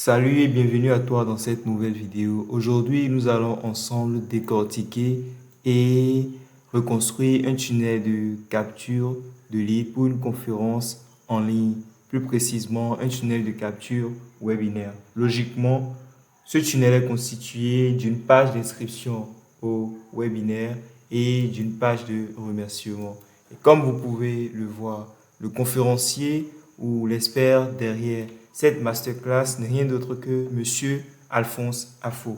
Salut et bienvenue à toi dans cette nouvelle vidéo. Aujourd'hui, nous allons ensemble décortiquer et reconstruire un tunnel de capture de lead pour une conférence en ligne. Plus précisément, un tunnel de capture webinaire. Logiquement, ce tunnel est constitué d'une page d'inscription au webinaire et d'une page de remerciement. Et comme vous pouvez le voir, le conférencier ou l'expert derrière cette masterclass n'est rien d'autre que Monsieur Alphonse Affo.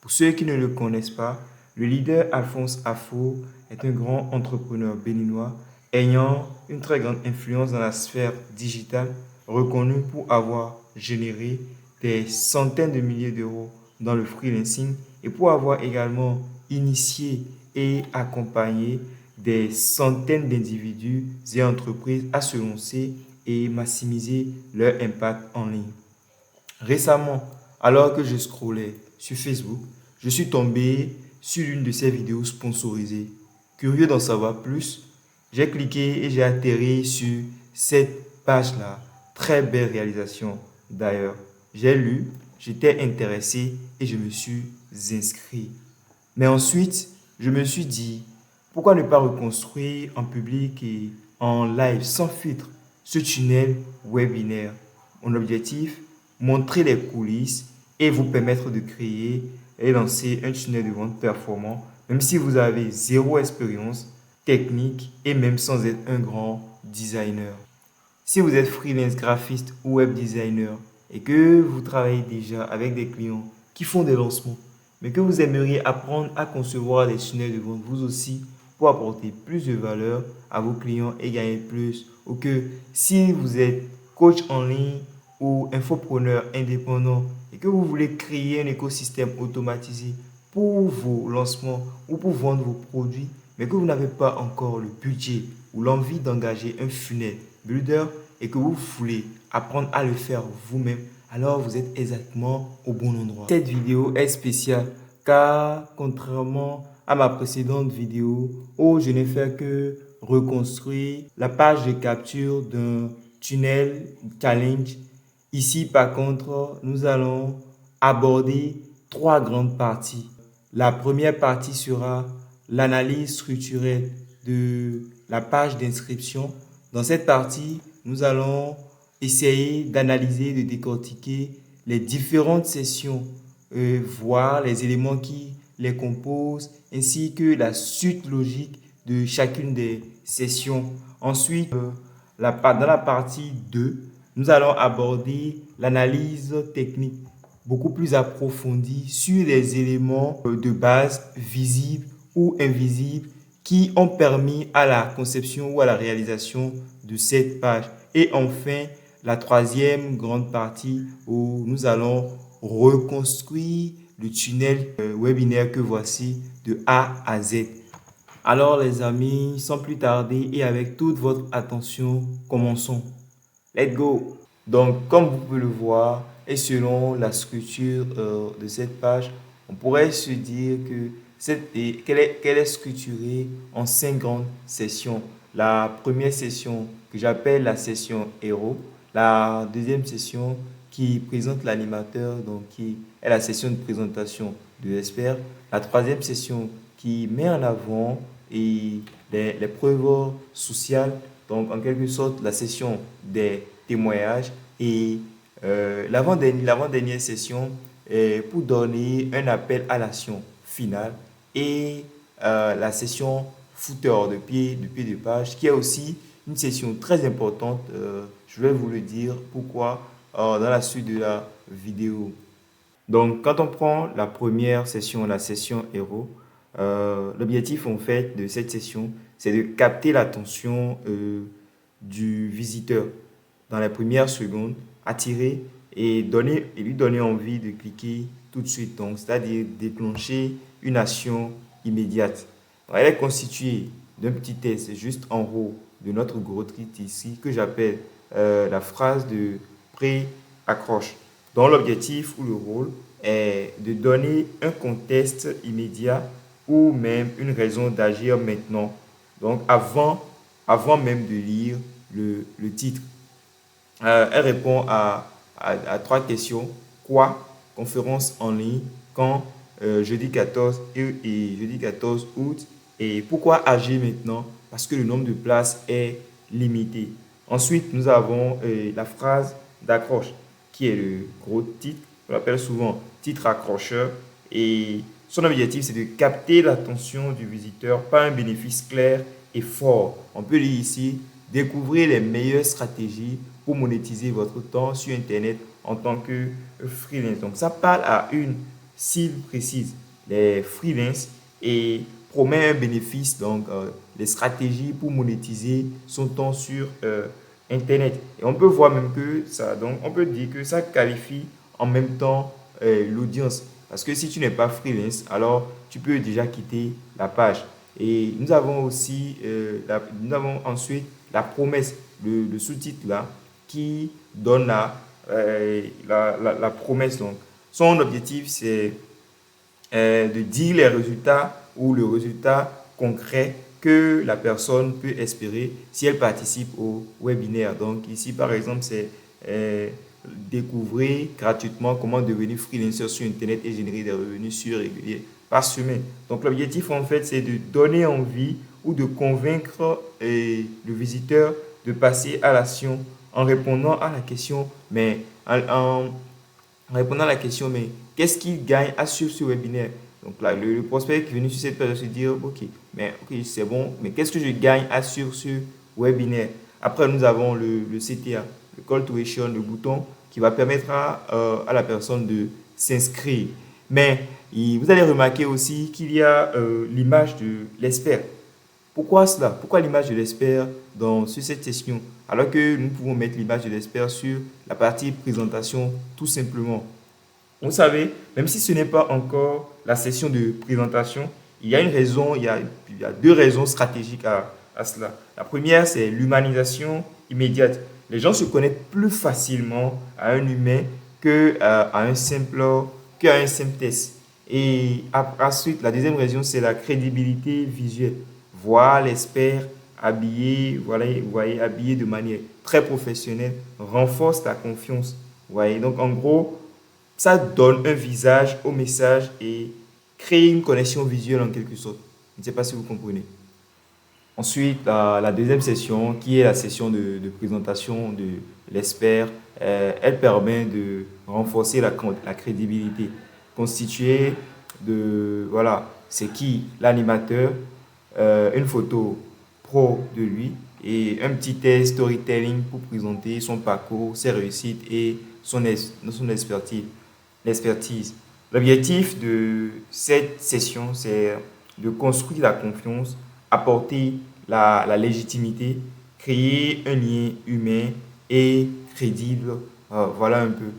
Pour ceux qui ne le connaissent pas, le leader Alphonse Affo est un grand entrepreneur béninois ayant une très grande influence dans la sphère digitale, reconnu pour avoir généré des centaines de milliers d'euros dans le freelancing et pour avoir également initié et accompagné des centaines d'individus et entreprises à se lancer et maximiser leur impact en ligne. Récemment, alors que je scrollais sur Facebook, je suis tombé sur une de ces vidéos sponsorisées. Curieux d'en savoir plus, j'ai cliqué et j'ai atterri sur cette page-là. Très belle réalisation d'ailleurs. J'ai lu, j'étais intéressé et je me suis inscrit. Mais ensuite, je me suis dit, pourquoi ne pas reconstruire en public et en live sans filtre ce tunnel webinaire? Mon objectif, montrer les coulisses et vous permettre de créer et lancer un tunnel de vente performant, même si vous avez zéro expérience technique et même sans être un grand designer. Si vous êtes freelance graphiste ou web designer et que vous travaillez déjà avec des clients qui font des lancements, mais que vous aimeriez apprendre à concevoir des tunnels de vente vous aussi pour apporter plus de valeur à vos clients et gagner plus, ou que si vous êtes coach en ligne ou infopreneur indépendant et que vous voulez créer un écosystème automatisé pour vos lancements ou pour vendre vos produits, mais que vous n'avez pas encore le budget ou l'envie d'engager un funnel builder et que vous voulez apprendre à le faire vous-même, alors vous êtes exactement au bon endroit. Cette vidéo est spéciale car contrairement à ma précédente vidéo où je n'ai fait que reconstruire la page de capture d'un tunnel challenge, ici par contre nous allons aborder trois grandes parties. La première partie sera l'analyse structurelle de la page d'inscription. Dans cette partie, nous allons essayer d'analyser, de décortiquer les différentes sessions, voir les éléments qui les composent, ainsi que la suite logique de chacune des sessions. Ensuite, dans la partie 2, nous allons aborder l'analyse technique beaucoup plus approfondie sur les éléments de base visibles ou invisibles qui ont permis à la conception ou à la réalisation de cette page. Et enfin, la troisième grande partie où nous allons reconstruire le tunnel webinaire que voici de A à Z. Alors les amis, sans plus tarder et avec toute votre attention, commençons. Let's go! Donc, comme vous pouvez le voir, et selon la structure de cette page, on pourrait se dire qu'elle est structurée en 5 grandes sessions. La première session que j'appelle la session héros, la deuxième session qui présente l'animateur, donc qui est la session de présentation de l'expert, la troisième session qui met en avant les preuves sociales, donc en quelque sorte la session des témoignages et l'avant-dernière session est pour donner un appel à l'action finale et la session footer de pied de page qui est aussi une session très importante. Je vais vous le dire pourquoi dans la suite de la vidéo. Donc, quand on prend la première session, la session héros, l'objectif en fait de cette session, c'est de capter l'attention du visiteur dans les premières secondes, attirer et lui donner envie de cliquer tout de suite. Donc, c'est-à-dire déclencher une action immédiate. Donc, elle est constituée d'un petit texte juste en haut de notre gros titre ici que j'appelle la phrase de pré-accroche, dont l'objectif ou le rôle est de donner un contexte immédiat ou même une raison d'agir maintenant. Donc, avant même de lire le titre. Elle répond à trois questions. quoi? Conférence en ligne, quand? Jeudi 14 et jeudi 14 août. Et pourquoi agir maintenant? Parce que le nombre de places est limité. Ensuite, nous avons la phrase d'accroche, qui est le gros titre. On l'appelle souvent titre accrocheur. Et son objectif, c'est de capter l'attention du visiteur par un bénéfice clair et fort. On peut lire ici, découvrir les meilleures stratégies pour monétiser votre temps sur Internet en tant que freelance. Donc, ça parle à une cible précise, les freelances, et promet un bénéfice, donc les stratégies pour monétiser son temps sur Internet. Et on peut voir même que ça, donc on peut dire que ça qualifie en même temps l'audience. Parce que si tu n'es pas freelance, alors tu peux déjà quitter la page. Et nous avons aussi, nous avons ensuite la promesse, le sous-titre là, qui donne la promesse. Donc, son objectif, c'est de dire les résultats ou le résultat concret que la personne peut espérer si elle participe au webinaire. Donc ici, par exemple, c'est découvrir gratuitement comment devenir freelancer sur Internet et générer des revenus sûrs et réguliers par semaine. Donc l'objectif, en fait, c'est de donner envie ou de convaincre le visiteur de passer à l'action en répondant à la question, mais en répondant à la question, mais qu'est-ce qu'il gagne à suivre ce webinaire? Donc là, le prospect qui est venu sur cette page va se dire, ok, c'est bon, mais qu'est-ce que je gagne à suivre ce webinaire? Après, nous avons le CTA, le Call to Action, le bouton qui va permettre à la personne de s'inscrire. Mais vous allez remarquer aussi qu'il y a l'image de l'expert. Pourquoi cela? Pourquoi l'image de l'expert sur cette session? Alors que nous pouvons mettre l'image de l'expert sur la partie présentation tout simplement. Vous savez, même si ce n'est pas encore la session de présentation, il y a une raison, il y a deux raisons stratégiques à cela. La première, c'est l'humanisation immédiate. Les gens se connectent plus facilement à un humain qu'à un simple test. Et ensuite, la deuxième raison, c'est la crédibilité visuelle. Voir l'expert habillé, voilà, vous voyez, habillé de manière très professionnelle renforce la confiance. Vous voyez, donc en gros, ça donne un visage au message et crée une connexion visuelle en quelque sorte. Je ne sais pas si vous comprenez. Ensuite, la deuxième session, qui est la session de présentation de l'expert, elle permet de renforcer la crédibilité, constituée de, voilà, c'est qui l'animateur, une photo pro de lui et un petit test storytelling pour présenter son parcours, ses réussites et son expertise. L'objectif de cette session, c'est de construire la confiance, apporter la légitimité, créer un lien humain et crédible. Voilà un peu.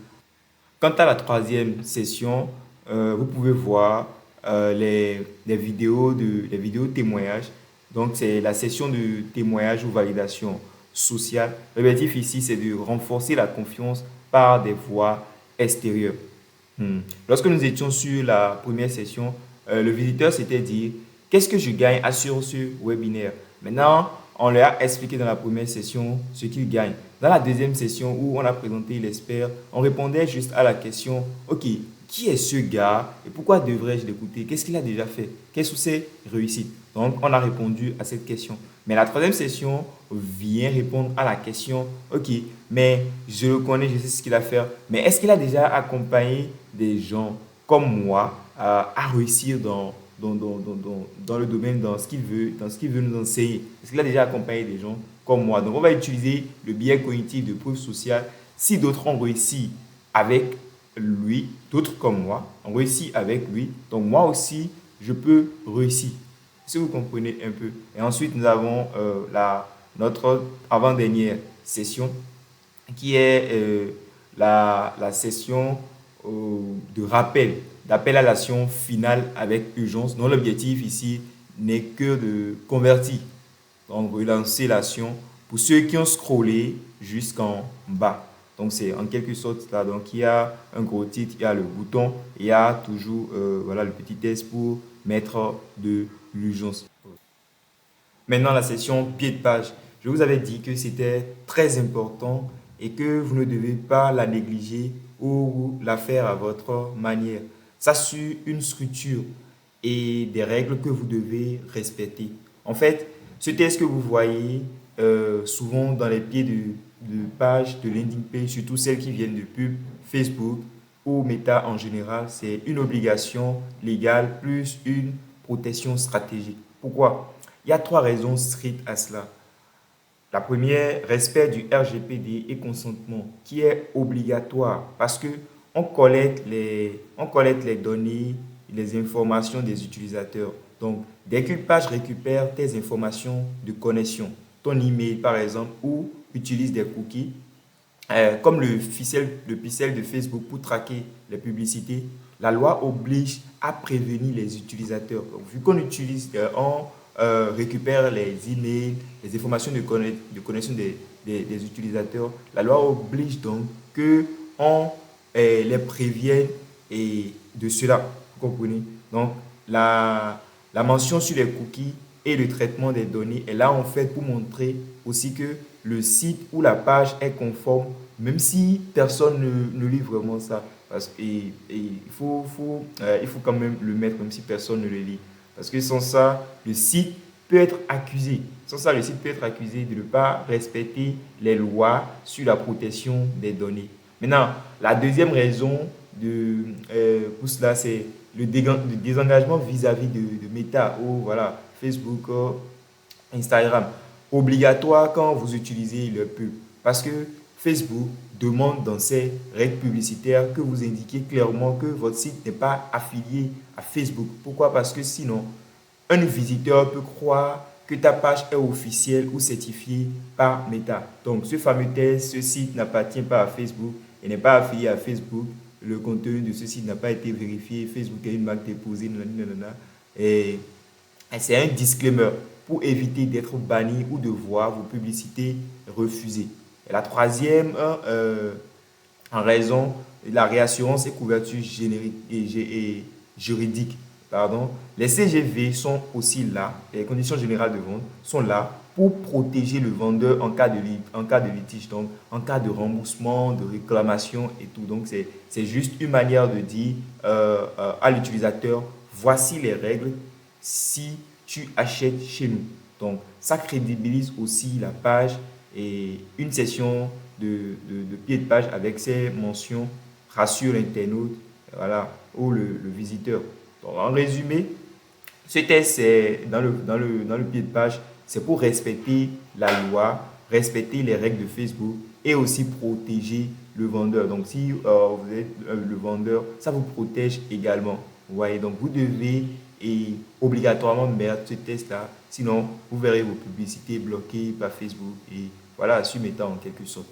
Quant à la troisième session, vous pouvez voir les vidéos témoignages. Donc, c'est la session de témoignage ou validation sociale. L'objectif ici, c'est de renforcer la confiance par des voix extérieures. Lorsque nous étions sur la première session, le visiteur s'était dit, qu'est-ce que je gagne à suivre ce webinaire? Maintenant, on leur a expliqué dans la première session ce qu'il gagne. Dans la deuxième session où on a présenté l'expert, on répondait juste à la question, ok, qui est ce gars et pourquoi devrais-je l'écouter? Qu'est-ce qu'il a déjà fait? Quelles sont ses réussites? Donc, on a répondu à cette question. Mais la troisième session vient répondre à la question, ok, mais je le connais, je sais ce qu'il a fait, mais est-ce qu'il a déjà accompagné des gens comme moi à réussir dans le domaine, dans ce qu'il veut nous enseigner? Est-ce qu'il a déjà accompagné des gens comme moi? Donc, on va utiliser le biais cognitif de preuve sociale. Si d'autres ont réussi avec lui, d'autres comme moi ont réussi avec lui, donc moi aussi, je peux réussir. Si vous comprenez un peu. Et ensuite, nous avons notre avant-dernière session qui est la session de rappel, d'appel à l'action finale avec urgence, dont l'objectif ici n'est que de convertir, donc relancer l'action pour ceux qui ont scrollé jusqu'en bas. Donc, c'est en quelque sorte là. Donc, il y a un gros titre, il y a le bouton, il y a toujours voilà, le petit test pour mettre de l'urgence. Maintenant, la session pied de page. Je vous avais dit que c'était très important et que vous ne devez pas la négliger ou la faire à votre manière. Ça suit une structure et des règles que vous devez respecter. En fait, ce test que vous voyez souvent dans les pieds de pages, de landing page, surtout celles qui viennent de pub, Facebook ou Meta en général, c'est une obligation légale plus une protection stratégique. Pourquoi? Il y a trois raisons strictes à cela. La première, respect du RGPD et consentement, qui est obligatoire parce que on collecte les données, les informations des utilisateurs. Donc, dès qu'une page récupère tes informations de connexion, ton email par exemple, ou utilise des cookies, comme le pixel de Facebook pour traquer les publicités, la loi oblige à prévenir les utilisateurs. Donc, vu qu'on utilise, on récupère les emails, les informations de connexion des utilisateurs, la loi oblige donc que on les prévienne de cela. Vous comprenez? Donc, la mention sur les cookies et le traitement des données est là en fait pour montrer aussi que le site ou la page est conforme, même si personne ne lit vraiment ça. Il faut quand même le mettre même si personne ne le lit. Parce que sans ça, le site peut être accusé. Sans ça, le site peut être accusé de ne pas respecter les lois sur la protection des données. Maintenant, la deuxième raison pour cela, c'est le désengagement vis-à-vis de Meta ou voilà, Facebook, Instagram. Obligatoire quand vous utilisez le pub. Parce que Facebook demande dans ses règles publicitaires que vous indiquiez clairement que votre site n'est pas affilié à Facebook. Pourquoi? Parce que sinon, un visiteur peut croire que ta page est officielle ou certifiée par Meta. Donc, ce fameux test, ce site n'appartient pas à Facebook et n'est pas affilié à Facebook. Le contenu de ce site n'a pas été vérifié. Facebook a une marque déposée. Et c'est un disclaimer pour éviter d'être banni ou de voir vos publicités refusées. Et la troisième, en raison de la réassurance et couverture générique et juridique. Pardon. Les CGV sont aussi là, les conditions générales de vente sont là pour protéger le vendeur en cas de litige, donc en cas de remboursement, de réclamation et tout. Donc, c'est juste une manière de dire à l'utilisateur, voici les règles si tu achètes chez nous. Donc, ça crédibilise aussi la page et une session de pied de page avec ces mentions rassure l'internaute voilà, ou le visiteur. Donc, en résumé, ce test, c'est dans le pied de page, c'est pour respecter la loi, respecter les règles de Facebook et aussi protéger le vendeur. Donc, si vous êtes le vendeur, ça vous protège également. Vous voyez, donc vous devez obligatoirement mettre ce test-là. Sinon, vous verrez vos publicités bloquées par Facebook et voilà, sur Meta en quelque sorte.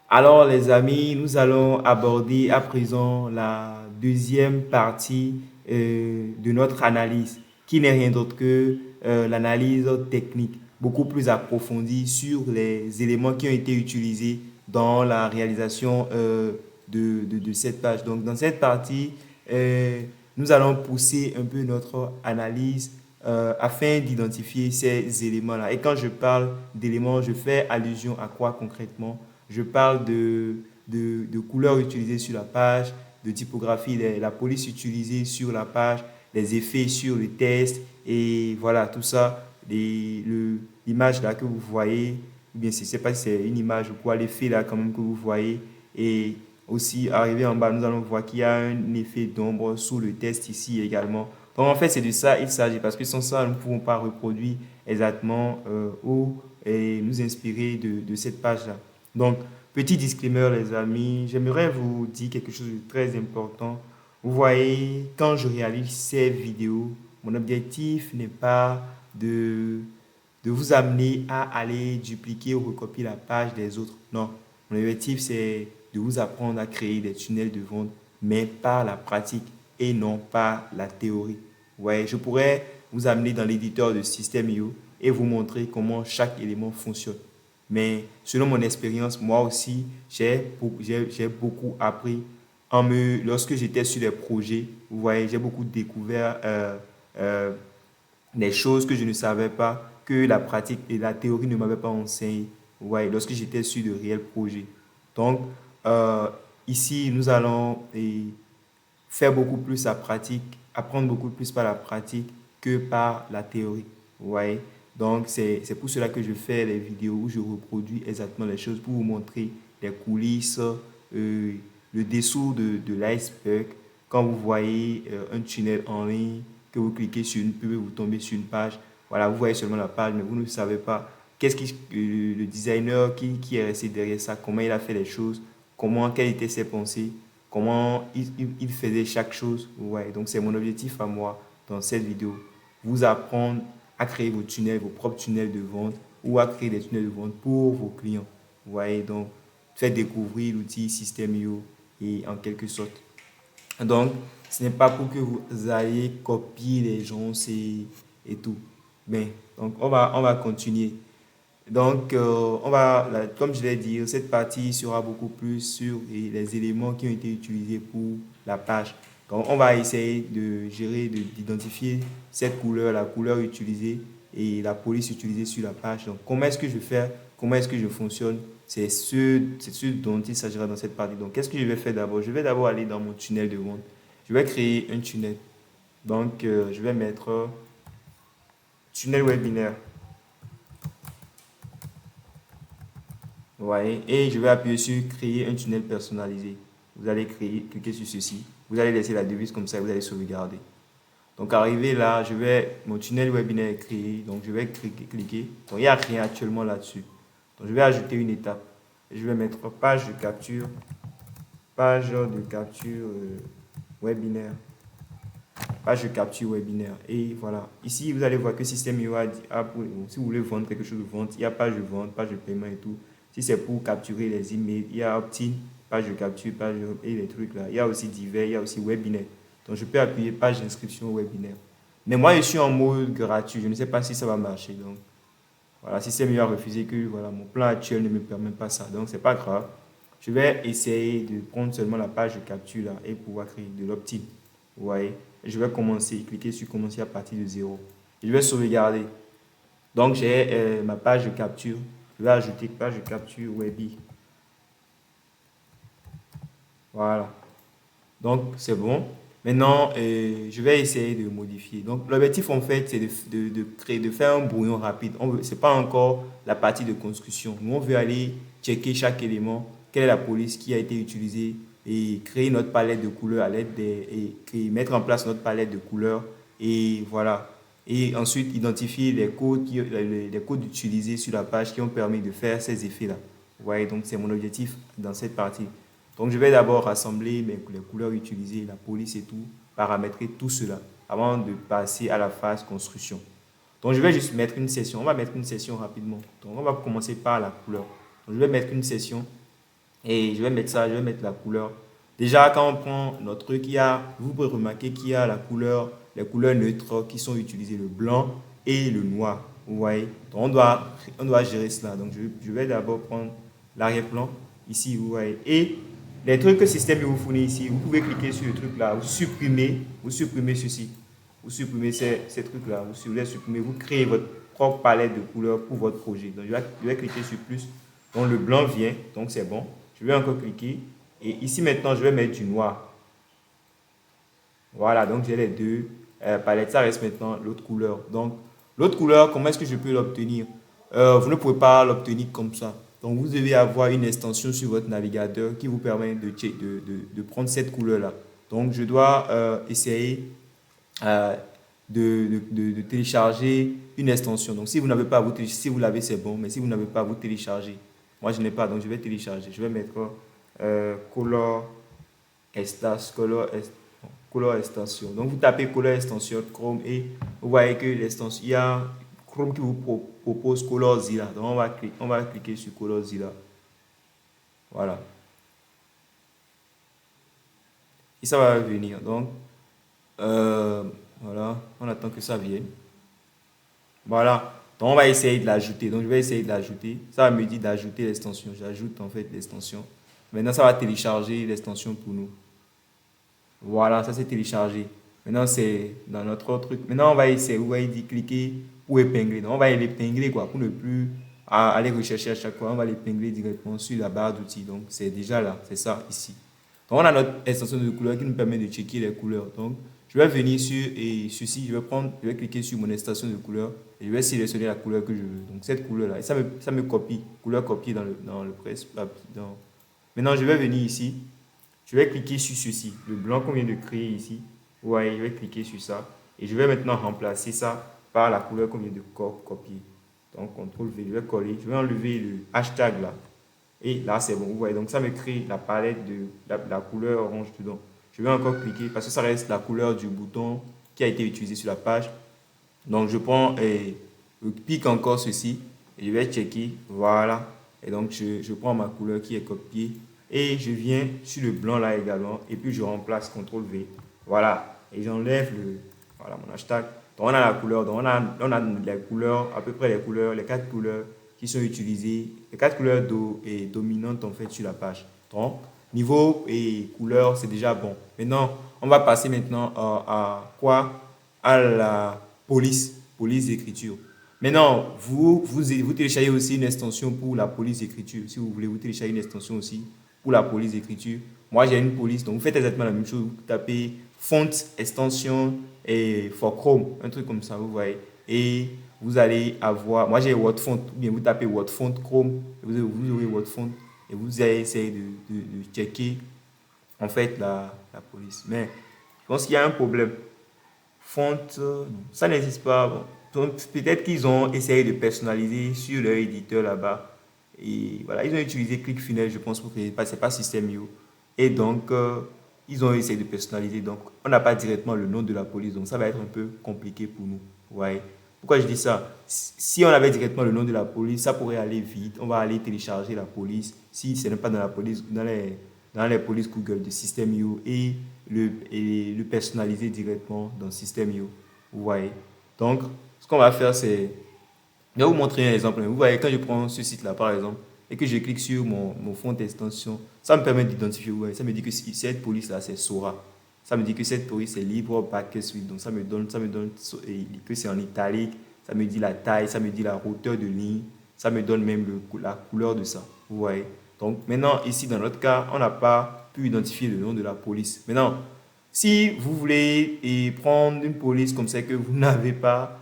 Alors les amis, nous allons aborder à présent la deuxième partie de notre analyse, qui n'est rien d'autre que l'analyse technique, beaucoup plus approfondie sur les éléments qui ont été utilisés dans la réalisation de cette page. Donc dans cette partie, nous allons pousser un peu notre analyse afin d'identifier ces éléments-là. Et quand je parle d'éléments, je fais allusion à quoi concrètement? Je parle de couleurs utilisées sur la page, de typographie, la police utilisée sur la page, les effets sur le test et voilà, tout ça. L'image là que vous voyez, ou bien je ne sais pas si c'est une image ou quoi, l'effet là quand même que vous voyez. Et aussi, arrivé en bas, nous allons voir qu'il y a un effet d'ombre sous le test ici également. Donc en fait, c'est de ça il s'agit parce que sans ça, nous ne pouvons pas reproduire exactement ou nous inspirer de cette page-là. Donc, petit disclaimer les amis, j'aimerais vous dire quelque chose de très important. Vous voyez, quand je réalise ces vidéos, mon objectif n'est pas de vous amener à aller dupliquer ou recopier la page des autres. Non, mon objectif c'est de vous apprendre à créer des tunnels de vente, mais par la pratique et non par la théorie. Ouais, je pourrais vous amener dans l'éditeur de System.io et vous montrer comment chaque élément fonctionne. Mais selon mon expérience, moi aussi, j'ai beaucoup appris lorsque j'étais sur les projets. Vous voyez, j'ai beaucoup découvert des choses que je ne savais pas, que la pratique et la théorie ne m'avaient pas enseigné. Vous voyez, lorsque j'étais sur de réels projets. Donc, euh, ici, nous allons faire beaucoup plus la pratique, apprendre beaucoup plus par la pratique que par la théorie. Vous voyez? Donc, c'est pour cela que je fais les vidéos où je reproduis exactement les choses pour vous montrer les coulisses, le dessous de l'iceberg. Quand vous voyez un tunnel en ligne, que vous cliquez sur une pub, vous tombez sur une page, voilà, vous voyez seulement la page, mais vous ne savez pas qu'est-ce que le designer qui est resté derrière ça, comment il a fait les choses, comment, quelles étaient ses pensées, comment il faisait chaque chose. Ouais, donc c'est mon objectif à moi dans cette vidéo. Vous apprendre à créer vos tunnels, vos propres tunnels de vente ou à créer des tunnels de vente pour vos clients. Vous voyez, donc faire découvrir l'outil System.io et en quelque sorte. Donc, ce n'est pas pour que vous alliez copier les gens et tout. Mais, donc, on va continuer. Donc, comme je l'ai dit, cette partie sera beaucoup plus sur les éléments qui ont été utilisés pour la page. Donc, on va essayer de gérer, d'identifier cette couleur, la couleur utilisée et la police utilisée sur la page. Donc, comment est-ce que je fais, comment est-ce que je fonctionne, c'est ce dont il s'agira dans cette partie. Donc, qu'est-ce que je vais faire d'abord? Je vais d'abord aller dans mon tunnel de vente. Je vais créer un tunnel. Donc, je vais mettre tunnel webinaire. Vous voyez, et je vais appuyer sur créer un tunnel personnalisé. Vous allez cliquer sur ceci. Vous allez laisser la devise comme ça et vous allez sauvegarder. Donc, arrivé là, mon tunnel webinaire est créé. Donc, je vais cliquer. Donc, il n'y a rien actuellement là-dessus. Donc, je vais ajouter une étape. Je vais mettre page de capture webinaire. Page de capture webinaire. Et voilà. Ici, vous allez voir que System.io si vous voulez vendre quelque chose de vente, il y a page de vente, page de paiement et tout. Si c'est pour capturer les emails, il y a opt-in, page de capture, et les trucs là. Il y a aussi divers, il y a aussi webinaire. Donc, je peux appuyer page d'inscription webinaire. Mais moi, je suis en mode gratuit. Je ne sais pas si ça va marcher. Donc, voilà, System.io a refusé que voilà, mon plan actuel ne me permet pas ça. Donc, c'est pas grave. Je vais essayer de prendre seulement la page de capture là et pouvoir créer de l'opt-in. Vous voyez? Je vais cliquer sur commencer à partir de zéro. Je vais sauvegarder. Donc, j'ai ma page de capture. Je vais ajouter page de capture Webi. Voilà. Donc, c'est bon. Maintenant, je vais essayer de modifier. Donc, l'objectif, en fait, c'est de faire un brouillon rapide. Ce n'est pas encore la partie de construction. Nous, on veut aller checker chaque élément, quelle est la police qui a été utilisée et créer notre palette de couleurs à l'aide et mettre en place notre palette de couleurs. Et voilà. Et ensuite, identifier les codes utilisés sur la page qui ont permis de faire ces effets-là. Vous voyez, donc c'est mon objectif dans cette partie. Donc, je vais d'abord rassembler les couleurs utilisées, la police et tout, paramétrer tout cela avant de passer à la phase construction. Donc, je vais juste mettre une session. On va mettre une session rapidement. Donc, on va commencer par la couleur. Donc, je vais mettre une session et je vais mettre la couleur. Déjà, quand on prend notre truc, vous pouvez remarquer qu'il y a les couleurs neutres qui sont utilisées, le blanc et le noir. Vous voyez? Donc, on doit gérer cela. Donc, je vais d'abord prendre l'arrière-plan ici, vous voyez. Et les trucs que le système vous fournit ici, vous pouvez cliquer sur le truc là, vous supprimez ceci. Vous supprimez ces trucs-là, vous les supprimez, vous créez votre propre palette de couleurs pour votre projet. Donc, je vais cliquer sur plus. Donc, le blanc vient, donc c'est bon. Je vais encore cliquer. Et ici, maintenant, je vais mettre du noir. Voilà, donc j'ai les deux palettes. Ça reste maintenant l'autre couleur. Donc, l'autre couleur, comment est-ce que je peux l'obtenir? Vous ne pouvez pas l'obtenir comme ça. Donc, vous devez avoir une extension sur votre navigateur qui vous permet de prendre cette couleur-là. Donc, je dois essayer de télécharger une extension. Donc, si vous n'avez pas, si vous l'avez, c'est bon. Mais si vous n'avez pas, vous téléchargez. Moi, je n'ai pas, donc je vais télécharger. Je vais mettre Color Extension. Donc, vous tapez Color Extension Chrome et vous voyez que l'extension, il y a Chrome qui vous propose ColorZilla. Donc, on va cliquer sur ColorZilla. Voilà. Et ça va venir. Donc, voilà. On attend que ça vienne. Voilà. Donc, on va essayer de l'ajouter. Donc, je vais essayer de l'ajouter. Ça va me dire d'ajouter l'extension. J'ajoute en fait l'extension. Maintenant, ça va télécharger l'extension pour nous. Voilà, ça c'est téléchargé. Maintenant, c'est dans notre truc. Maintenant, on va essayer. Vous voyez, dit cliquer pour épingler. Donc, on va l'épingler quoi, pour ne plus à aller rechercher à chaque fois. On va l'épingler directement sur la barre d'outils. Donc, c'est déjà là. C'est ça ici. Donc, on a notre extension de couleur qui nous permet de checker les couleurs. Donc, je vais venir sur ceci. Je vais cliquer sur mon extension de couleur et je vais sélectionner la couleur que je veux. Donc, cette couleur-là. Et ça me copie. Couleur copiée dans le presse. Maintenant, je vais venir ici. Je vais cliquer sur ceci. Le blanc qu'on vient de créer ici. Vous voyez, je vais cliquer sur ça. Et je vais maintenant remplacer ça par la couleur qu'on vient de copier. Donc, CTRL V, je vais coller. Je vais enlever le hashtag là. Et là, c'est bon. Vous voyez, donc ça me crée la palette de la couleur orange dedans. Je vais encore cliquer parce que ça reste la couleur du bouton qui a été utilisé sur la page. Donc, je prends et je pique encore ceci et je vais checker. Voilà. Et donc, je prends ma couleur qui est copiée et je viens sur le blanc là également et puis je remplace CTRL V. Voilà. Et j'enlève voilà, mon hashtag. Donc, on a la couleur. Donc, on a les couleurs, à peu près les couleurs, les 4 couleurs qui sont utilisées, les 4 couleurs dominantes en fait sur la page. Donc, niveau et couleur, c'est déjà bon. Maintenant, on va passer maintenant à quoi? À la police d'écriture. Maintenant, vous téléchargez aussi une extension pour la police d'écriture. Si vous voulez, vous téléchargez une extension aussi pour la police d'écriture. Moi, j'ai une police, donc vous faites exactement la même chose. Vous tapez font, extension et for Chrome, un truc comme ça, vous voyez. Et vous allez avoir, moi j'ai WordFont, ou bien vous tapez WordFont Chrome, vous aurez WordFont et vous allez essayer de checker en fait la police. Mais je pense qu'il y a un problème. Font, ça n'existe pas. Bon. Donc peut-être qu'ils ont essayé de personnaliser sur leur éditeur là-bas. Et voilà, ils ont utilisé ClickFunnels, je pense, pour que c'est pas System.io. Et donc, ils ont essayé de personnaliser. Donc, on n'a pas directement le nom de la police. Donc, ça va être un peu compliqué pour nous. Ouais. Pourquoi je dis ça? Si on avait directement le nom de la police, ça pourrait aller vite. On va aller télécharger la police. Si ce n'est pas dans la police, dans les polices Google de System.io et le personnaliser directement dans System.io. Vous voyez. Donc, ce qu'on va faire, c'est... Je vais vous montrer un exemple. Vous voyez, quand je prends ce site-là, par exemple, et que je clique sur mon fond d'extension, ça me permet d'identifier. Ouais, ça me dit que cette police-là, c'est Sora. Ça me dit que cette police est libre back suite. Donc, ça me donne que c'est en italique. Ça me dit la taille, ça me dit la hauteur de ligne. Ça me donne même la couleur de ça. Vous voyez. Donc, maintenant, ici, dans notre cas, on n'a pas pu identifier le nom de la police. Maintenant, si vous voulez prendre une police comme ça que vous n'avez pas,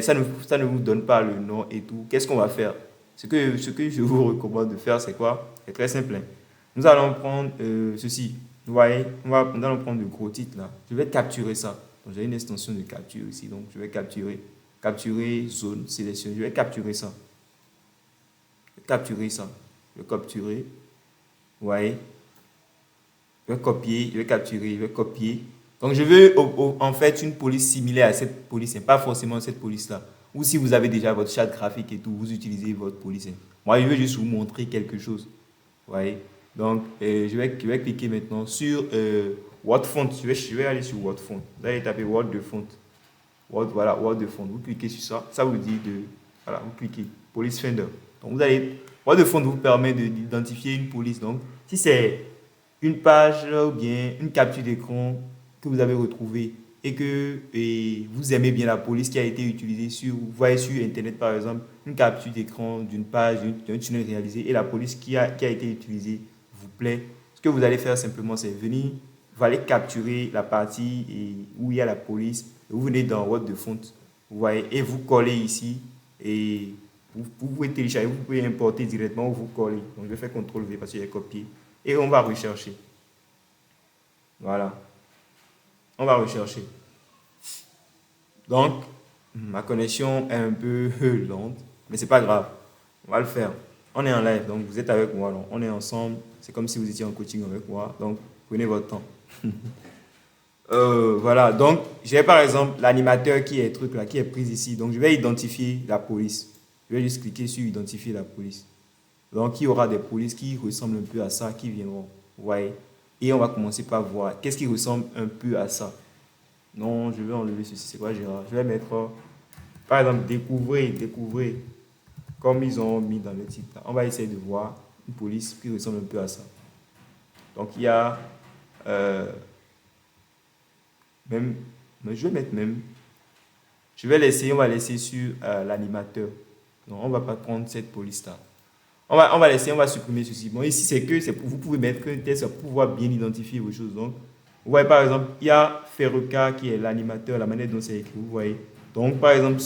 ça ne vous donne pas le nom et tout, qu'est-ce qu'on va faire? Ce que je vous recommande de faire, c'est quoi? C'est très simple. Hein. Nous allons prendre ceci. Vous voyez, nous allons prendre le gros titre là. Je vais capturer ça. Donc, j'ai une extension de capture ici. Donc, je vais capturer zone, sélection. Je vais capturer ça. Je vais capturer ça. Je vais capturer. Vous voyez? Je vais copier, je vais capturer, je vais copier. Donc, je veux en fait une police similaire à cette police, pas forcément cette police-là. Ou si vous avez déjà votre charte graphique et tout, vous utilisez votre police. Moi, je veux juste vous montrer quelque chose. Vous voyez? Donc, je vais cliquer maintenant sur Word Font. Je vais aller sur Word Font. Vous allez taper Word de Font. Voilà, Word de Font. Vous cliquez sur ça. Ça vous dit de... Voilà, vous cliquez. Police Finder. Donc, vous allez... Word de Font vous permet d'identifier une police. Donc, si c'est une page ou bien une capture d'écran que vous avez retrouvée et que vous aimez bien la police qui a été utilisée vous voyez sur Internet par exemple, une capture d'écran d'une page, d'un tunnel réalisé et la police qui a été utilisée vous plaît, ce que vous allez faire simplement c'est venir, vous allez capturer la partie où il y a la police, et vous venez dans Word de Font, vous voyez, et vous collez ici et vous pouvez télécharger, vous pouvez importer directement ou vous coller. Donc je vais faire CTRL V parce que j'ai copié. Et on va rechercher. Voilà. On va rechercher. Donc, ma connexion est un peu lente, mais c'est pas grave. On va le faire. On est en live, donc vous êtes avec moi. Donc on est ensemble. C'est comme si vous étiez en coaching avec moi. Donc, prenez votre temps. Voilà. Donc, j'ai par exemple l'animateur qui est truc là, qui est pris ici. Donc, je vais identifier la police. Je vais juste cliquer sur identifier la police. Donc, il y aura des polices qui ressemblent un peu à ça, qui viendront. Vous voyez? Et on va commencer par voir qu'est-ce qui ressemble un peu à ça. Non, je vais enlever ceci. C'est quoi, Gérard? Je vais mettre, par exemple, découvrez, comme ils ont mis dans le titre. On va essayer de voir une police qui ressemble un peu à ça. Donc, il y a même, mais je vais mettre même. Je vais laisser, on va laisser sur l'animateur. Non, on ne va pas prendre cette police-là. On va laisser, on va supprimer ceci. Bon, ici, vous pouvez mettre un test pour pouvoir bien identifier vos choses. Donc, vous voyez, par exemple, il y a Ferroka qui est l'animateur, la manière dont c'est écrit, vous voyez. Donc, par exemple,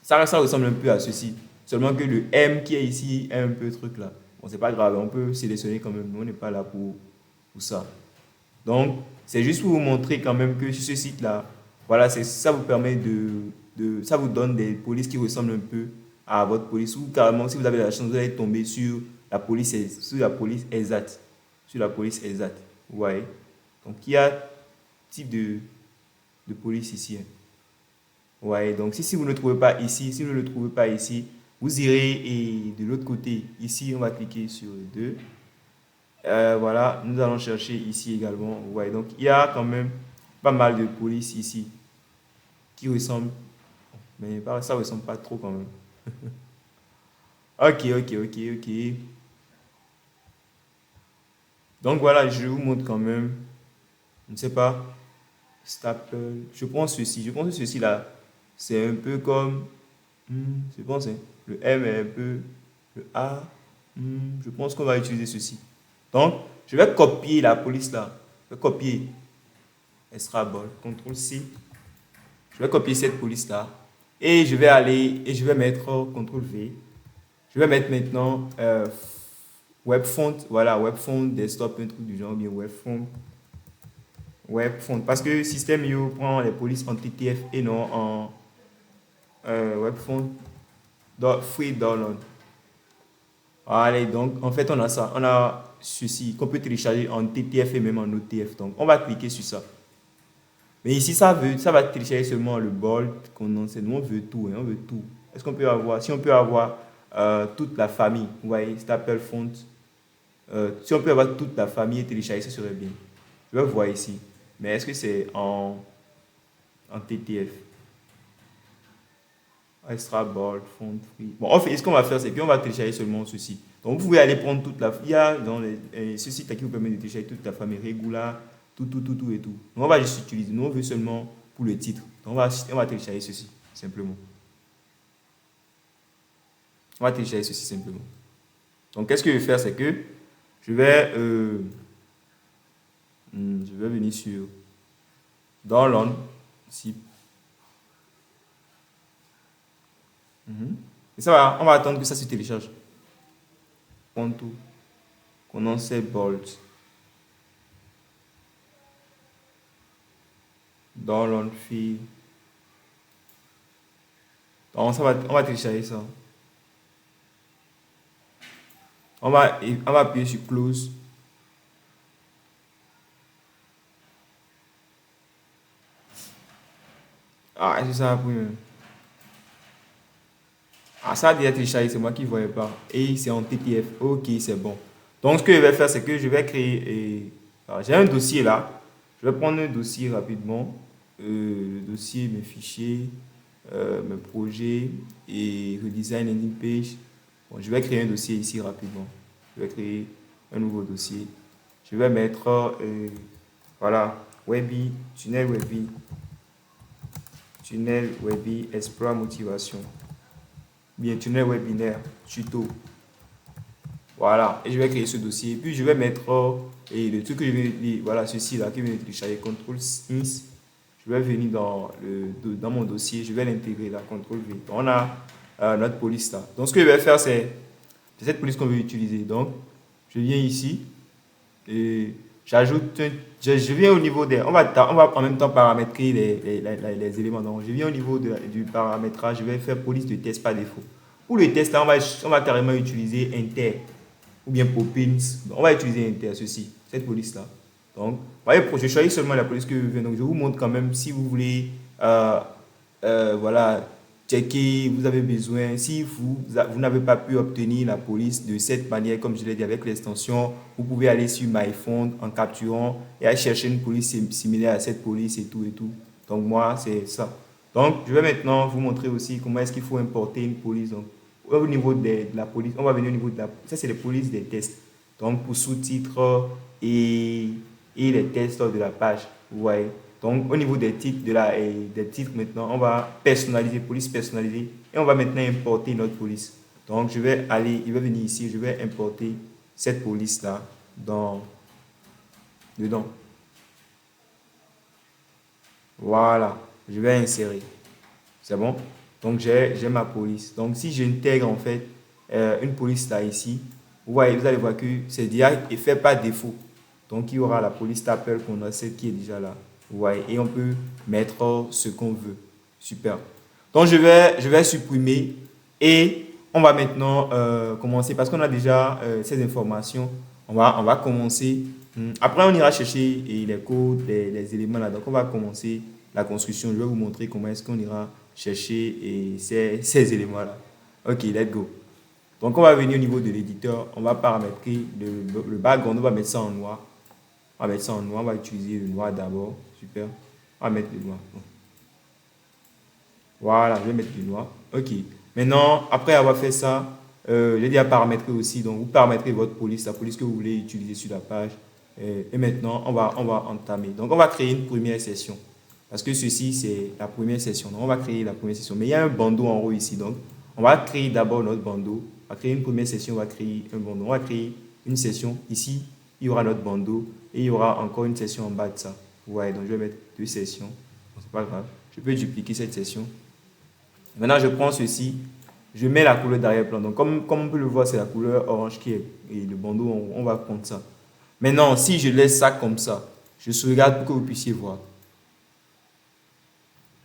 ça ressemble un peu à ceci. Seulement que le M qui est ici est un peu truc là. Bon, c'est pas grave, on peut sélectionner quand même. Nous, on n'est pas là pour ça. Donc, c'est juste pour vous montrer quand même que sur ce site-là, voilà, ça vous permet ça vous donne des polices qui ressemblent un peu à votre police. Ou carrément, si vous avez la chance, vous allez tomber sur la police exacte. Sur la police exacte. Vous voyez? Donc, il y a type de police ici, hein. Ouais, donc si vous ne le trouvez pas ici, si vous ne le trouvez pas ici, vous irez et de l'autre côté. Ici, on va cliquer sur les deux. Voilà, nous allons chercher ici également. Ouais, donc il y a quand même pas mal de police ici qui ressemblent, mais ça ressemble pas trop quand même. Ok, ok, ok, ok. Donc voilà, je vous montre quand même. Je ne sais pas. Staple. Je pense ceci. Je pense que ceci là, c'est un peu comme. Je pense, hein, le M est un peu. Le A. Je pense qu'on va utiliser ceci. Donc, je vais copier la police là. Je vais copier. Extra ball. CTRL C. Je vais copier cette police là. Et je vais aller et je vais mettre CTRL V. Je vais mettre maintenant web font. Voilà, web font, desktop, un truc du genre, bien web font. Web font. Parce que System.io prend les polices en TTF et non en web font free download. Allez, donc en fait, on a ça. On a ceci qu'on peut télécharger en TTF et même en OTF. Donc, on va cliquer sur ça. Mais ici, ça va télécharger seulement le bold, condensé. Nous, on veut tout, hein, on veut tout. Est-ce qu'on peut avoir, si on peut avoir toute la famille, vous voyez, Staple Font, si on peut avoir toute la famille et télécharger, ça serait bien. Je vais voir ici. Mais est-ce que c'est en TTF? Extra bold, font free. Bon, ce qu'on va faire, c'est qu'on va télécharger seulement ceci. Donc, vous pouvez aller prendre toute la. Il y a dans ce site qui vous permet de télécharger toute la famille Regula, tout et tout. Donc, on va juste utiliser. Nous, on veut seulement pour le titre. Donc, on va télécharger ceci, simplement. On va télécharger ceci simplement. Donc, qu'est-ce que je vais faire, c'est que je vais venir sur Download, ici. Et ça va, on va attendre que ça se télécharge. Contour, condenser bold. Download file. Donc, on va télécharger ça. On va appuyer sur close. Ah, est-ce que ça va pour nous? Ah, ça a déjà téléchargé, c'est moi qui ne voyais pas. Et c'est en TTF. Ok, c'est bon. Donc, ce que je vais faire, c'est que je vais créer. J'ai un dossier là. Je vais prendre un dossier rapidement. Le dossier, mes fichiers, mes projets et redesign landing page. Bon, je vais créer un dossier ici rapidement. Je vais créer un nouveau dossier. Je vais mettre, voilà, Webby, tunnel Webby, Explore Motivation. Bien, tunnel webinaire, tuto. Voilà, et je vais créer ce dossier. Puis je vais mettre et le truc que je vais, voilà, ceci là qui vient de télécharger, CTRL ins. Je vais venir dans mon dossier, je vais l'intégrer là, CTRL V. On a notre police là. Donc ce que je vais faire, c'est cette police qu'on veut utiliser. Donc je viens ici et j'ajoute, je viens au niveau des, on va en même temps paramétrer les éléments. Donc je viens au niveau du paramétrage, je vais faire police de test par défaut. Pour le test là, on va carrément utiliser Inter ou bien Popins. On va utiliser Inter, cette police là. Donc, voyez, je choisis seulement la police que je veux. Donc je vous montre quand même si vous voulez, voilà, checker, vous avez besoin, si vous n'avez pas pu obtenir la police de cette manière, comme je l'ai dit avec l'extension, vous pouvez aller sur MyPhone en capturant et aller chercher une police similaire à cette police et tout et tout. Donc moi, c'est ça. Donc je vais maintenant vous montrer aussi comment est-ce qu'il faut importer une police. Donc au niveau de la police, on va venir au niveau de la. Ça, c'est les polices des tests. Donc pour sous-titres et les tests de la page. Vous voyez. Donc, au niveau des titres, des titres maintenant, on va personnaliser, police personnalisée. Et on va maintenant importer notre police. Donc, je vais venir ici, je vais importer cette police-là dedans. Voilà, je vais insérer. C'est bon? Donc, j'ai ma police. Donc, si j'intègre en fait une police là ici, vous voyez, vous allez voir que c'est déjà fait par défaut. Donc, il y aura la police Apple qu'on a, celle qui est déjà là. Vous voyez, et on peut mettre ce qu'on veut. Super. Donc, je vais supprimer et on va maintenant commencer parce qu'on a déjà ces informations. On va commencer. Après, on ira chercher les codes, les éléments là. Donc, on va commencer la construction. Je vais vous montrer comment est-ce qu'on ira chercher ces éléments-là. Ok, let's go. Donc, on va venir au niveau de l'éditeur. On va paramétrer le background. On va mettre ça en noir. On va mettre ça en noir. On va utiliser le noir d'abord. Super. On va mettre le noir. Voilà, je vais mettre du noir. Ok. Maintenant, après avoir fait ça, j'ai déjà paramétré aussi. Donc, vous paramétrez votre police, la police que vous voulez utiliser sur la page. Et maintenant, on va entamer. Donc, on va créer une première session. Parce que ceci, c'est la première session. Donc, on va créer la première session. Mais il y a un bandeau en haut ici. Donc, on va créer d'abord notre bandeau. On va créer une première session. On va créer un bandeau. On va créer une session. Ici, il y aura notre bandeau. Et il y aura encore une session en bas de ça. Vous voyez, donc je vais mettre deux sessions. C'est pas grave. Je peux dupliquer cette session. Maintenant, je prends ceci. Je mets la couleur d'arrière-plan. Donc, comme on peut le voir, c'est la couleur orange qui est et le bandeau. On va prendre ça. Maintenant, si je laisse ça comme ça, je sauvegarde pour que vous puissiez voir.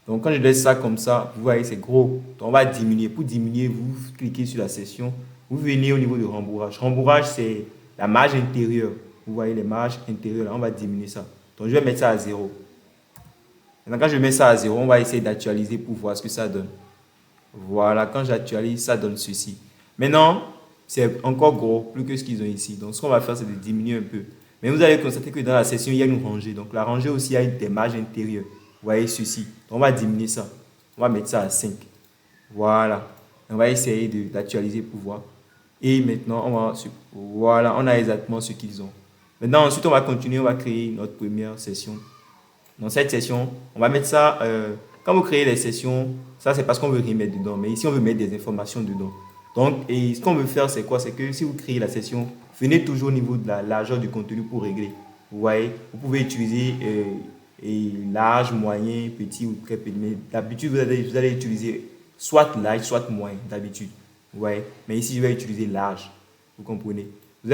Donc, quand je laisse ça comme ça, vous voyez, c'est gros. Donc, on va diminuer. Pour diminuer, vous cliquez sur la session. Vous venez au niveau de rembourrage. Rembourrage, c'est la marge intérieure. Vous voyez les marges intérieures, là, on va diminuer ça. Donc, je vais mettre ça à 0. Maintenant, quand je mets ça à 0, on va essayer d'actualiser pour voir ce que ça donne. Voilà, quand j'actualise, ça donne ceci. Maintenant, c'est encore gros, plus que ce qu'ils ont ici. Donc, ce qu'on va faire, c'est de diminuer un peu. Mais vous allez constater que dans la session, il y a une rangée. Donc, la rangée aussi a des marges intérieures. Vous voyez ceci. Donc, on va diminuer ça. On va mettre ça à 5. Voilà. On va essayer d'actualiser pour voir. Et maintenant, voilà, on a exactement ce qu'ils ont. Maintenant, ensuite, on va continuer. On va créer notre première session. Dans cette session, on va mettre ça. Quand vous créez les sessions, ça, c'est parce qu'on veut rien mettre dedans. Mais ici, on veut mettre des informations dedans. Donc, et ce qu'on veut faire, c'est quoi? C'est que si vous créez la session, venez toujours au niveau de la largeur du contenu pour régler. Vous voyez, vous pouvez utiliser large, moyen, petit ou très petit. Mais d'habitude, vous allez utiliser soit large, soit moyen, d'habitude. Vous voyez, mais ici, je vais utiliser large. Vous comprenez? Vous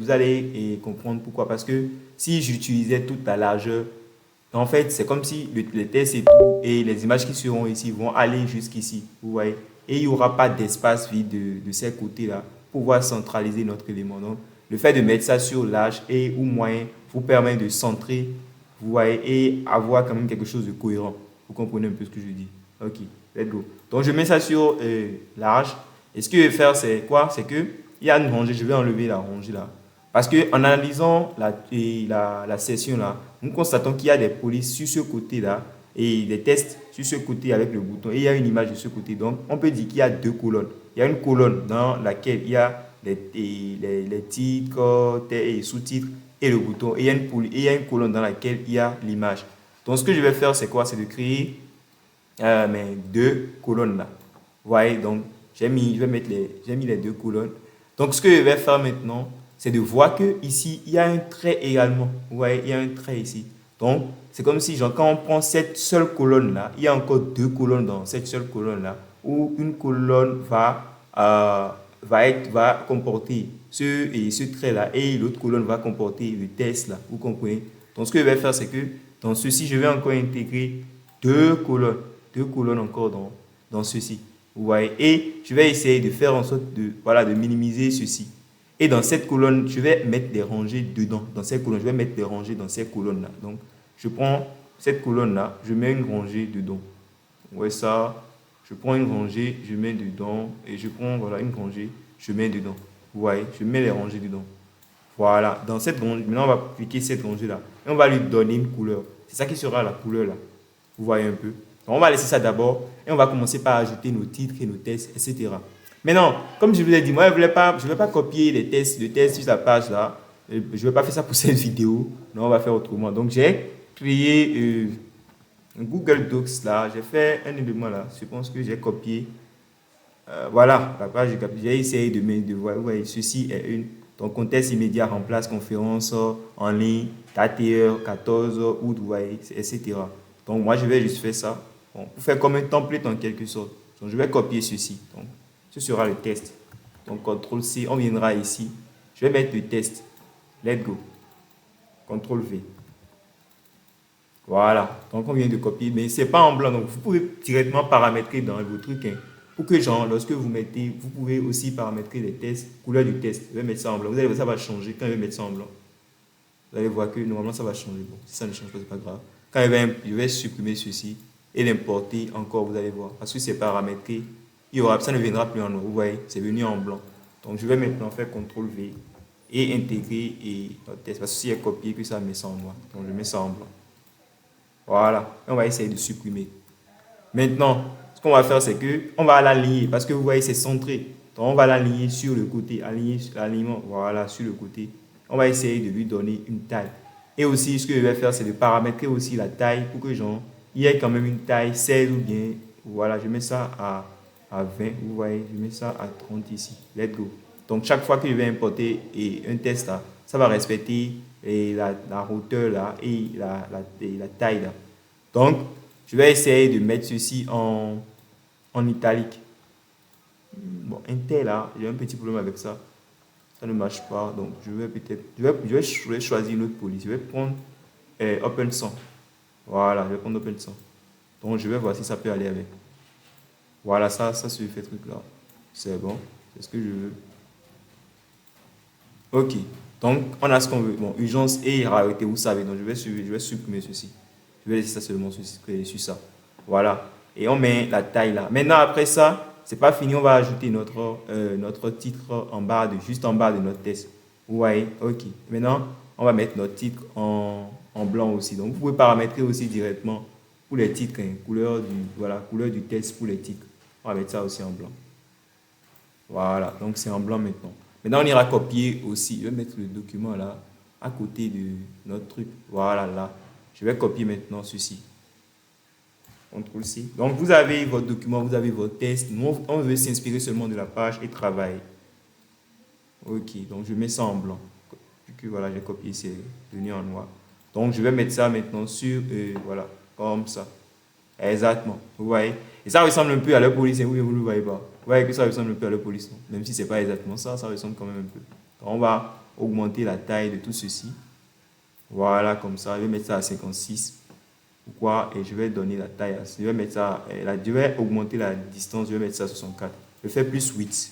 allez comprendre pourquoi. Parce que si j'utilisais toute la largeur, en fait, c'est comme si le test et tout, et les images qui seront ici vont aller jusqu'ici. Vous voyez? Et il n'y aura pas d'espace vide de ces côtés-là pour pouvoir centraliser notre élément. Donc, le fait de mettre ça sur large et ou moyen vous permet de centrer, vous voyez, et avoir quand même quelque chose de cohérent. Vous comprenez un peu ce que je dis? Ok, let's go. Donc, je mets ça sur large. Et ce que je vais faire, c'est quoi? C'est qu'il y a une rangée. Je vais enlever la rangée là. Parce qu'en analysant la session là, nous constatons qu'il y a des polices sur ce côté-là et des tests sur ce côté avec le bouton. Et il y a une image de ce côté. Donc, on peut dire qu'il y a deux colonnes. Il y a une colonne dans laquelle il y a les titres, et sous-titres et le bouton. Et il y a une colonne dans laquelle il y a l'image. Donc, ce que je vais faire, c'est quoi? C'est de créer mes deux colonnes là. Vous voyez, donc, j'ai mis les deux colonnes. Donc, ce que je vais faire maintenant, c'est de voir que ici il y a un trait également. Vous voyez, il y a un trait ici. Donc, c'est comme si, genre, quand on prend cette seule colonne-là, il y a encore deux colonnes dans cette seule colonne-là, où une colonne va comporter ce trait-là, et l'autre colonne va comporter le test-là. Vous comprenez? Donc, ce que je vais faire, c'est que dans ceci, je vais encore intégrer deux colonnes encore dans ceci. Vous voyez? Et je vais essayer de faire en sorte de minimiser ceci. Et dans cette colonne, je vais mettre des rangées dedans. Dans cette colonne, je vais mettre des rangées dans ces colonnes-là. Donc, je prends cette colonne-là, je mets une rangée dedans. Vous voyez ça? Je prends une rangée, je mets dedans. Et je prends, voilà, une rangée, je mets dedans. Vous voyez? Je mets les rangées dedans. Voilà. Dans cette rangée, maintenant, on va appliquer cette rangée-là. Et on va lui donner une couleur. C'est ça qui sera la couleur-là. Vous voyez un peu? Donc, on va laisser ça d'abord. Et on va commencer par ajouter nos titres et nos tests, etc. Maintenant, comme je vous l'ai dit, moi, je ne vais pas copier les tests sur la page là. Je ne vais pas faire ça pour cette vidéo. Non, on va faire autrement. Donc, j'ai créé un Google Docs là. J'ai fait un élément là. Je pense que j'ai copié Voilà, la page de capture. J'ai essayé de voir. Vous voyez, ceci est une. Ton contexte immédiat remplace conférence en ligne, 4h, 14 août, vous voyez, etc. Donc, moi, je vais juste faire ça. Bon, pour faire comme un template en quelque sorte. Donc, je vais copier ceci. Donc, ce sera le test. Donc, CTRL C, on viendra ici. Je vais mettre le test. Let's go. CTRL V. Voilà. Donc, on vient de copier, mais ce n'est pas en blanc. Donc, vous pouvez directement paramétrer dans vos trucs. Hein, pour que, genre, lorsque vous mettez, vous pouvez aussi paramétrer les tests, couleur du test. Je vais mettre ça en blanc. Vous allez voir, ça va changer quand je vais mettre ça en blanc. Vous allez voir que normalement, ça va changer. Bon, si ça ne change pas, ce n'est pas grave. Quand je vais supprimer ceci et l'importer encore, vous allez voir. Parce que c'est paramétré, ça ne viendra plus en noir. Vous voyez, c'est venu en blanc. Donc, je vais maintenant faire CTRL V et intégrer notre test. Parce que si j'ai copié, que ça met ça en noir. Donc, je mets ça en blanc. Voilà, on va essayer de supprimer. Maintenant, ce qu'on va faire, c'est que on va l'aligner parce que vous voyez, c'est centré. Donc, on va l'aligner sur le côté, aligner l'alignement, voilà, sur le côté. On va essayer de lui donner une taille. Et aussi, ce que je vais faire, c'est de paramétrer aussi la taille pour que, genre, il y ait quand même une taille 16 ou bien, voilà, je mets ça à 20, vous voyez, je mets ça à 30 ici. Let's go. Donc, chaque fois que je vais importer un test là, ça va respecter la hauteur là et la taille là. Donc, je vais essayer de mettre ceci en italique. Bon, Intel là, j'ai un petit problème avec ça. Ça ne marche pas. Donc, je vais peut-être, je vais choisir une autre police. Je vais prendre Open 100. Voilà, je vais prendre Open 100. Donc, je vais voir si ça peut aller avec. Voilà, ça se fait truc là. C'est bon. C'est ce que je veux. Ok. Donc, on a ce qu'on veut. Bon, urgence et rareté, vous savez. Donc, je vais supprimer ceci. Je vais laisser ça seulement sur ça. Voilà. Et on met la taille là. Maintenant, après ça, c'est pas fini. On va ajouter notre titre juste en bas de notre test. Vous voyez? Ok. Maintenant, on va mettre notre titre en blanc aussi. Donc, vous pouvez paramétrer aussi directement pour les titres. Hein, couleur du test pour les titres. On va mettre ça aussi en blanc. Voilà, donc c'est en blanc maintenant. Maintenant, on ira copier aussi. Je vais mettre le document là, à côté de notre truc. Voilà, là. Je vais copier maintenant ceci. CTRL C. Donc, vous avez votre document, vous avez votre test. Nous, on veut s'inspirer seulement de la page et travailler. Ok, donc je mets ça en blanc. Puis voilà, j'ai copié, c'est devenu en noir. Donc, je vais mettre ça maintenant sur, voilà, comme ça. Exactement, vous voyez. Et ça ressemble un peu à la police, hein, oui, vous ne le voyez pas. Vous voyez que ça ressemble un peu à la police, non? Même si ce n'est pas exactement ça, ça ressemble quand même un peu. Donc, on va augmenter la taille de tout ceci. Voilà, comme ça, je vais mettre ça à 56. Pourquoi? Et je vais donner la taille. Je vais mettre ça, je vais augmenter la distance, je vais mettre ça à 64. Je fais plus 8.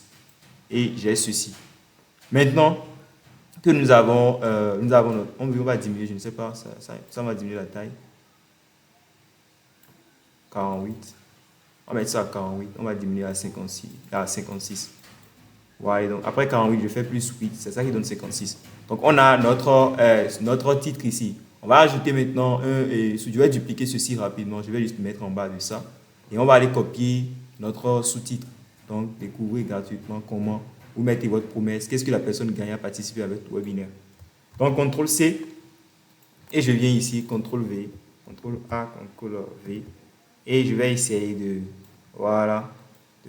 Et j'ai ceci. Maintenant que nous avons notre, on va diminuer, je ne sais pas, ça va diminuer la taille. 48. On va mettre ça à 48. On va diminuer à 56. Voilà, donc après 48, je fais plus 8. C'est ça qui donne 56. Donc, on a notre titre ici. On va ajouter maintenant je vais dupliquer ceci rapidement. Je vais juste mettre en bas de ça. Et on va aller copier notre sous-titre. Donc, découvrez gratuitement comment vous mettez votre promesse. Qu'est-ce que la personne gagne à participer avec le webinaire. Donc, CTRL C. Et je viens ici, CTRL V. CTRL A, CTRL V. Et je vais essayer de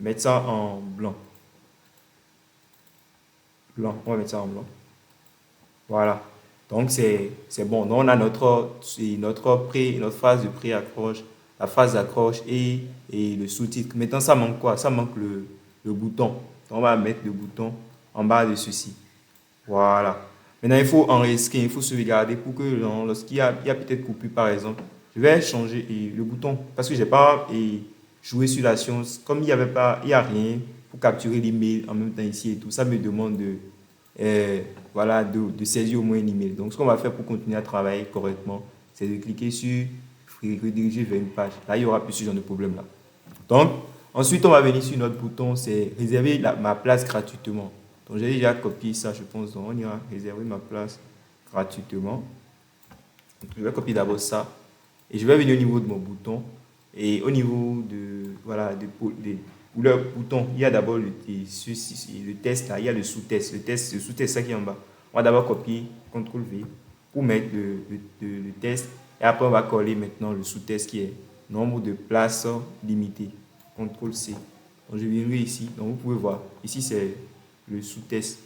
mettre ça en blanc. Blanc, on va mettre ça en blanc. Voilà. Donc, c'est bon. Donc, on a notre phase de pré-accroche, la phase d'accroche et le sous-titre. Maintenant, ça manque quoi? Ça manque le bouton. Donc, on va mettre le bouton en bas de ceci. Voilà. Maintenant, il faut enregistrer, il faut sauvegarder pour que lorsqu'il y a peut-être coupure, par exemple, je vais changer le bouton parce que je n'ai pas joué sur la science. Comme il n'y a rien pour capturer l'email en même temps ici et tout, ça me demande de saisir au moins un email. Donc, ce qu'on va faire pour continuer à travailler correctement, c'est de cliquer sur rediriger vers une page. Là, il n'y aura plus ce genre de problème là. Donc, ensuite, on va venir sur notre bouton, c'est réserver ma place gratuitement. Donc, j'ai déjà copié ça, je pense. Donc, on ira réserver ma place gratuitement. Donc, je vais copier d'abord ça. Et je vais venir au niveau de mon bouton. Et au niveau des couleurs bouton, il y a d'abord le test, là, il y a le sous-test. Le sous-test, ça qui est en bas. On va d'abord copier, CTRL V, pour mettre le test. Et après, on va coller maintenant le sous-test qui est nombre de places limitées. CTRL C. Donc, je viendrai ici. Donc, vous pouvez voir. Ici, c'est le sous-test.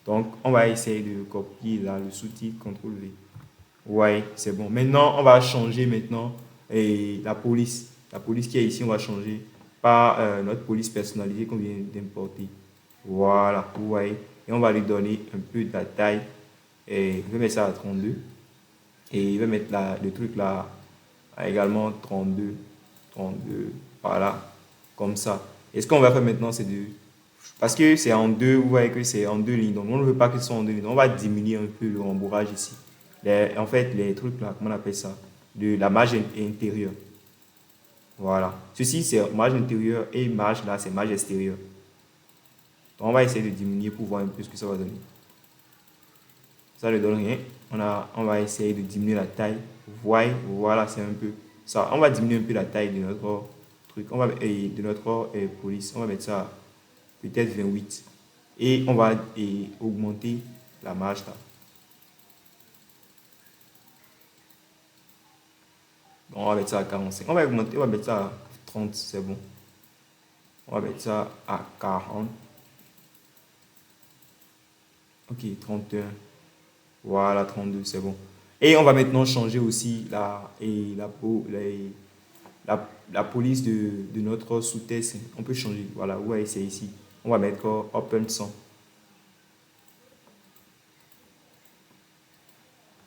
Donc, on va essayer de copier là le sous-titre, CTRL-V. Ouais, c'est bon. Maintenant, on va changer maintenant la police. La police qui est ici, on va changer par notre police personnalisée qu'on vient d'importer. Voilà, vous voyez. Et on va lui donner un peu de la taille. Et je vais mettre ça à 32. Et je vais mettre le truc là à également 32. 32, voilà, comme ça. Et ce qu'on va faire maintenant, c'est de... Parce que c'est en deux, vous voyez que c'est en deux lignes. Donc, on ne veut pas que ce soit en deux lignes. Donc, on va diminuer un peu le rembourrage ici. En fait, les trucs là, comment on appelle ça? De la marge intérieure. Voilà. Ceci, c'est marge intérieure et marge là, c'est marge extérieure. Donc, on va essayer de diminuer pour voir un peu ce que ça va donner. Ça ne donne rien. On va essayer de diminuer la taille. Voilà, c'est un peu ça. On va diminuer un peu la taille de notre truc. De notre police. On va mettre ça peut-être 28. Et on va augmenter la marge là. Donc, on va mettre ça à 45. On va augmenter, on va mettre ça à 30, c'est bon. On va mettre ça à 40. Ok, 31. Voilà, 32, c'est bon. Et on va maintenant changer aussi la police de notre sous-test. On peut changer. Voilà, vous voyez, c'est ici. On va mettre Open 100.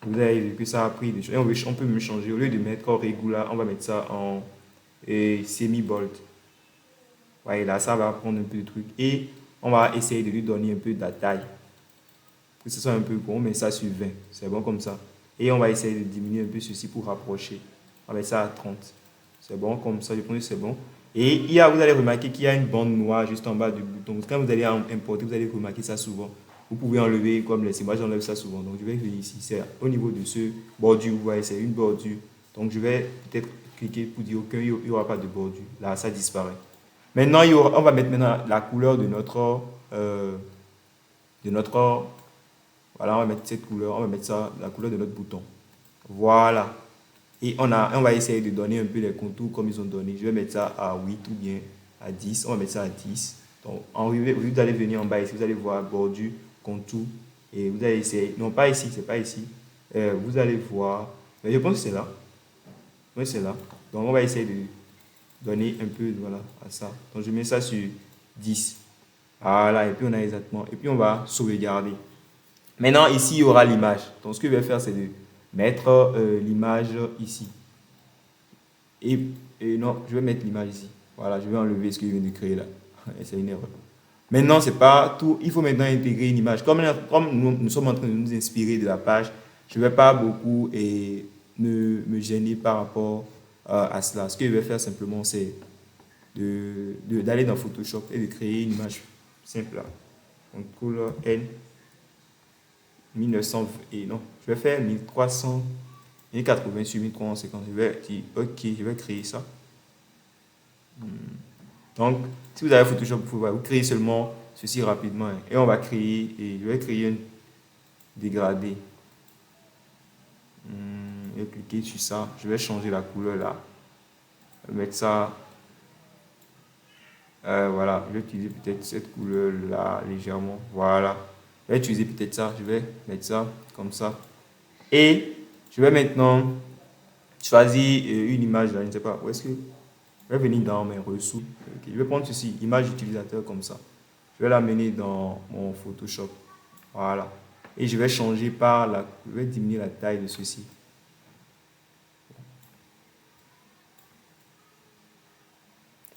Vous avez vu que ça a pris des choses. Et on peut même changer. Au lieu de mettre Regular, on va mettre ça en semi-bold. Voyez, là, ça va prendre un peu de truc. Et on va essayer de lui donner un peu de la taille. Que ce soit un peu gros, mais ça sur 20. C'est bon comme ça. Et on va essayer de diminuer un peu ceci pour rapprocher. On va mettre ça à 30. C'est bon comme ça, je pense que c'est bon. Et vous allez remarquer qu'il y a une bande noire juste en bas du bouton. Quand vous allez importer, vous allez remarquer ça souvent. Vous pouvez enlever comme les moi j'enlève ça souvent. Donc je vais venir ici. C'est au niveau de ce bordure, vous voyez, c'est une bordure. Donc je vais peut-être cliquer pour dire qu'il n'y aura pas de bordure. Là, ça disparaît. Maintenant, on va mettre maintenant la couleur de notre voilà, on va mettre cette couleur, on va mettre ça, la couleur de notre bouton. Voilà. Et on va essayer de donner un peu les contours comme ils ont donné. Je vais mettre ça à 8 ou bien à 10. On va mettre ça à 10. Donc, vous allez venir en bas ici, vous allez voir bordure, contour. Et vous allez essayer, non pas ici, c'est pas ici. Vous allez voir, mais je pense que c'est là. Oui, c'est là. Donc, on va essayer de donner un peu, voilà, à ça. Donc, je mets ça sur 10. Voilà, et puis on a exactement. Et puis, on va sauvegarder. Maintenant, ici, il y aura l'image. Donc, ce que je vais faire, c'est de mettre l'image ici. Et non, je vais mettre l'image ici. Voilà, je vais enlever ce que je viens de créer là. C'est une erreur. Maintenant, c'est pas tout. Il faut maintenant intégrer une image. Comme nous sommes en train de nous inspirer de la page, je ne vais pas beaucoup me gêner par rapport à cela. Ce que je vais faire simplement, c'est d'aller dans Photoshop et de créer une image simple là. CTRL N 1900 et non, je vais faire 1300 1080 sur 1350. Je vais dire OK, je vais créer ça. Donc, si vous avez Photoshop, vous créez seulement ceci rapidement. Et on va créer, et je vais créer un dégradé. Je vais cliquer sur ça. Je vais changer la couleur là. Je vais mettre ça. Voilà, je vais utiliser peut-être cette couleur là légèrement. Voilà. Je vais utiliser peut-être ça. Je vais mettre ça comme ça. Et je vais maintenant choisir une image là. Je ne sais pas où est-ce que. Je vais venir dans mes ressources. Okay. Je vais prendre ceci, image utilisateur comme ça. Je vais l'amener dans mon Photoshop. Voilà. Et je vais changer je vais diminuer la taille de ceci.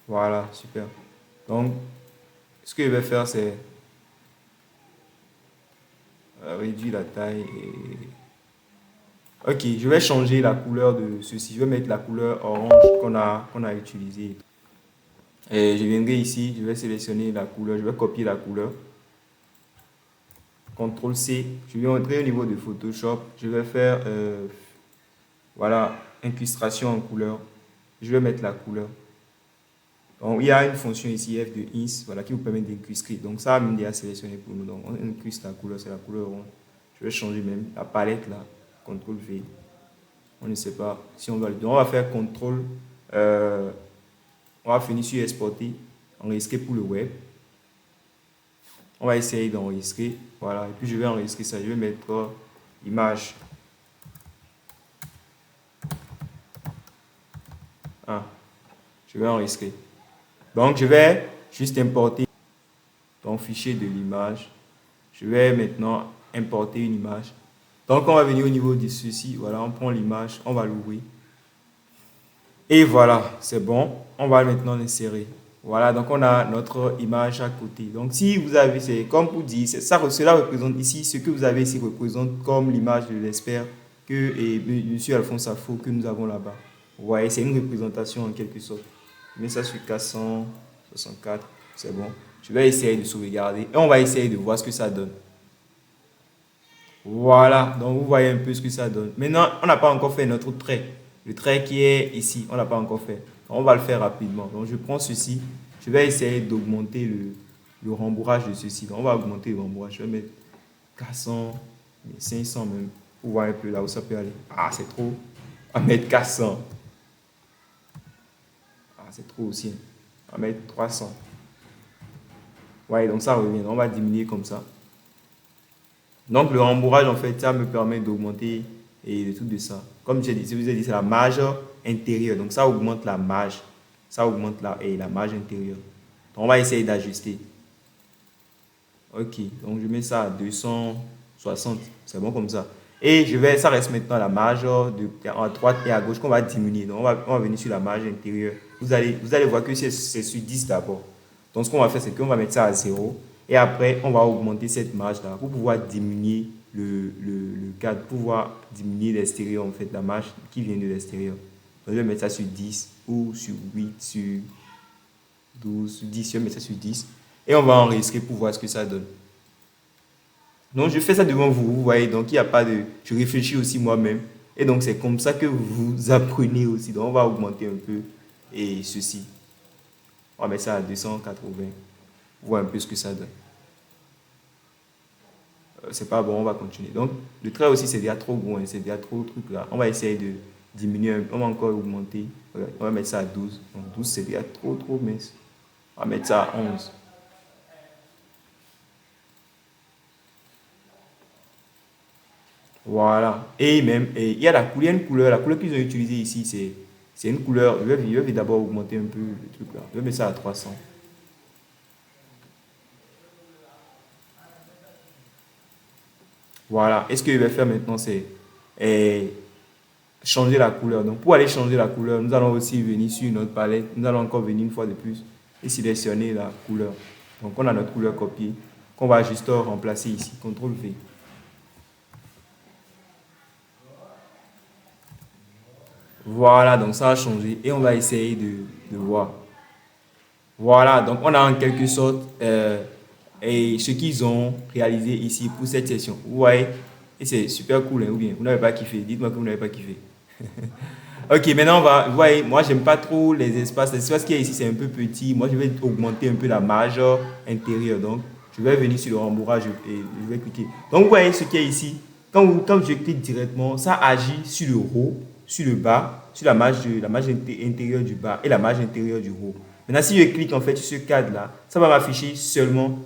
Voilà, super. Donc, ce que je vais faire, c'est réduire la taille. Ok, je vais changer la couleur de ceci. Je vais mettre la couleur orange qu'on a utilisée. Et je viendrai ici, je vais sélectionner la couleur, je vais copier la couleur. CTRL C, je vais entrer au niveau de Photoshop, je vais faire voilà, incrustation en couleur. Je vais mettre la couleur. Donc, il y a une fonction ici F de ins, voilà, qui vous permet d'incruster. Donc ça va déjà sélectionné pour nous. Donc on incruste la couleur, c'est la couleur rouge. Je vais changer même la palette là, CTRL V. On ne sait pas si on va le. Donc on va faire CTRL, on va finir sur exporter. enregistrer pour le web. On va essayer d'enregistrer. Voilà. Et puis, je vais enregistrer ça. Je vais mettre image. Ah, je vais enregistrer. Donc, je vais juste importer ton fichier de l'image. Je vais maintenant importer une image. Donc, on va venir au niveau de ceci. Voilà, on prend l'image, on va l'ouvrir. Et voilà, c'est bon. On va maintenant l'insérer. Voilà, donc on a notre image à côté. Donc, si vous avez, c'est comme vous dites, cela représente ici, ce que vous avez ici représente comme l'image de l'expert et M. Alphonse Afo que nous avons là-bas. Vous voyez, c'est une représentation en quelque sorte. Je mets ça sur 464, c'est bon. Je vais essayer de sauvegarder et on va essayer de voir ce que ça donne. Voilà, donc vous voyez un peu ce que ça donne. Maintenant, on n'a pas encore fait notre trait. Le trait qui est ici, on n'a pas encore fait. Donc, on va le faire rapidement. Donc, je prends ceci. Je vais essayer d'augmenter le rembourrage de ceci. Donc, on va augmenter le rembourrage. Je vais mettre 400, 500 même. Pour voir un peu là où ça peut aller. Ah, c'est trop. On va mettre 400. Ah, c'est trop aussi. On va mettre 300. Ouais, donc ça revient. On va diminuer comme ça. Donc, le rembourrage, en fait, ça me permet d'augmenter et de tout de ça. Comme je vous ai dit, c'est la marge intérieure. Donc, ça augmente la marge. Ça augmente la marge intérieure. Donc, on va essayer d'ajuster. Ok, donc je mets ça à 260. C'est bon comme ça. Et ça reste maintenant la marge à droite et à gauche qu'on va diminuer. Donc, on va venir sur la marge intérieure. Vous allez voir que c'est sur 10 d'abord. Donc, ce qu'on va faire, c'est qu'on va mettre ça à 0. Et après, on va augmenter cette marge-là pour pouvoir diminuer le cadre, pour pouvoir diminuer l'extérieur, en fait, la marge qui vient de l'extérieur. Donc, je vais mettre ça sur 10 ou sur 8, sur 12, sur 10. Je vais mettre ça sur 10. Et on va enregistrer pour voir ce que ça donne. Donc, je fais ça devant vous, vous voyez. Donc, il n'y a pas de... Je réfléchis aussi moi-même. Et donc, c'est comme ça que vous apprenez aussi. Donc, on va augmenter un peu et ceci. On va mettre ça à 280. Voir un peu ce que ça donne. C'est pas bon, on va continuer. Donc, le trait aussi, c'est déjà trop gros, hein, c'est déjà trop truc là. On va essayer de diminuer un peu, on va encore augmenter. On va mettre ça à 12. Donc, 12, c'est déjà trop mince. On va mettre ça à 11. Voilà. Et même, il y a une couleur. La couleur qu'ils ont utilisée ici, c'est une couleur. Je vais d'abord augmenter un peu le truc là. Je vais mettre ça à 300. Voilà. Et ce que je vais faire maintenant, c'est changer la couleur. Donc, pour aller changer la couleur, nous allons aussi venir sur notre palette. Nous allons encore venir une fois de plus et sélectionner la couleur. Donc, on a notre couleur copiée qu'on va juste remplacer ici. CTRL V. Voilà, donc ça a changé et on va essayer de voir. Voilà, donc on a en quelque sorte ce qu'ils ont réalisé ici pour cette session. Vous voyez, et c'est super cool, hein, ou bien vous n'avez pas kiffé. Dites-moi que vous n'avez pas kiffé. Ok, maintenant vous voyez, moi j'aime pas trop les espaces. L'espace qu'il y a ici c'est un peu petit. Moi je vais augmenter un peu la marge intérieure. Donc je vais venir sur le rembourrage et je vais cliquer. Donc vous voyez ce qu'il y a ici. Quand je clique directement, ça agit sur le haut, sur le bas, sur la marge intérieure du bas et la marge intérieure du haut. Maintenant, si je clique en fait sur ce cadre-là, ça va m'afficher seulement,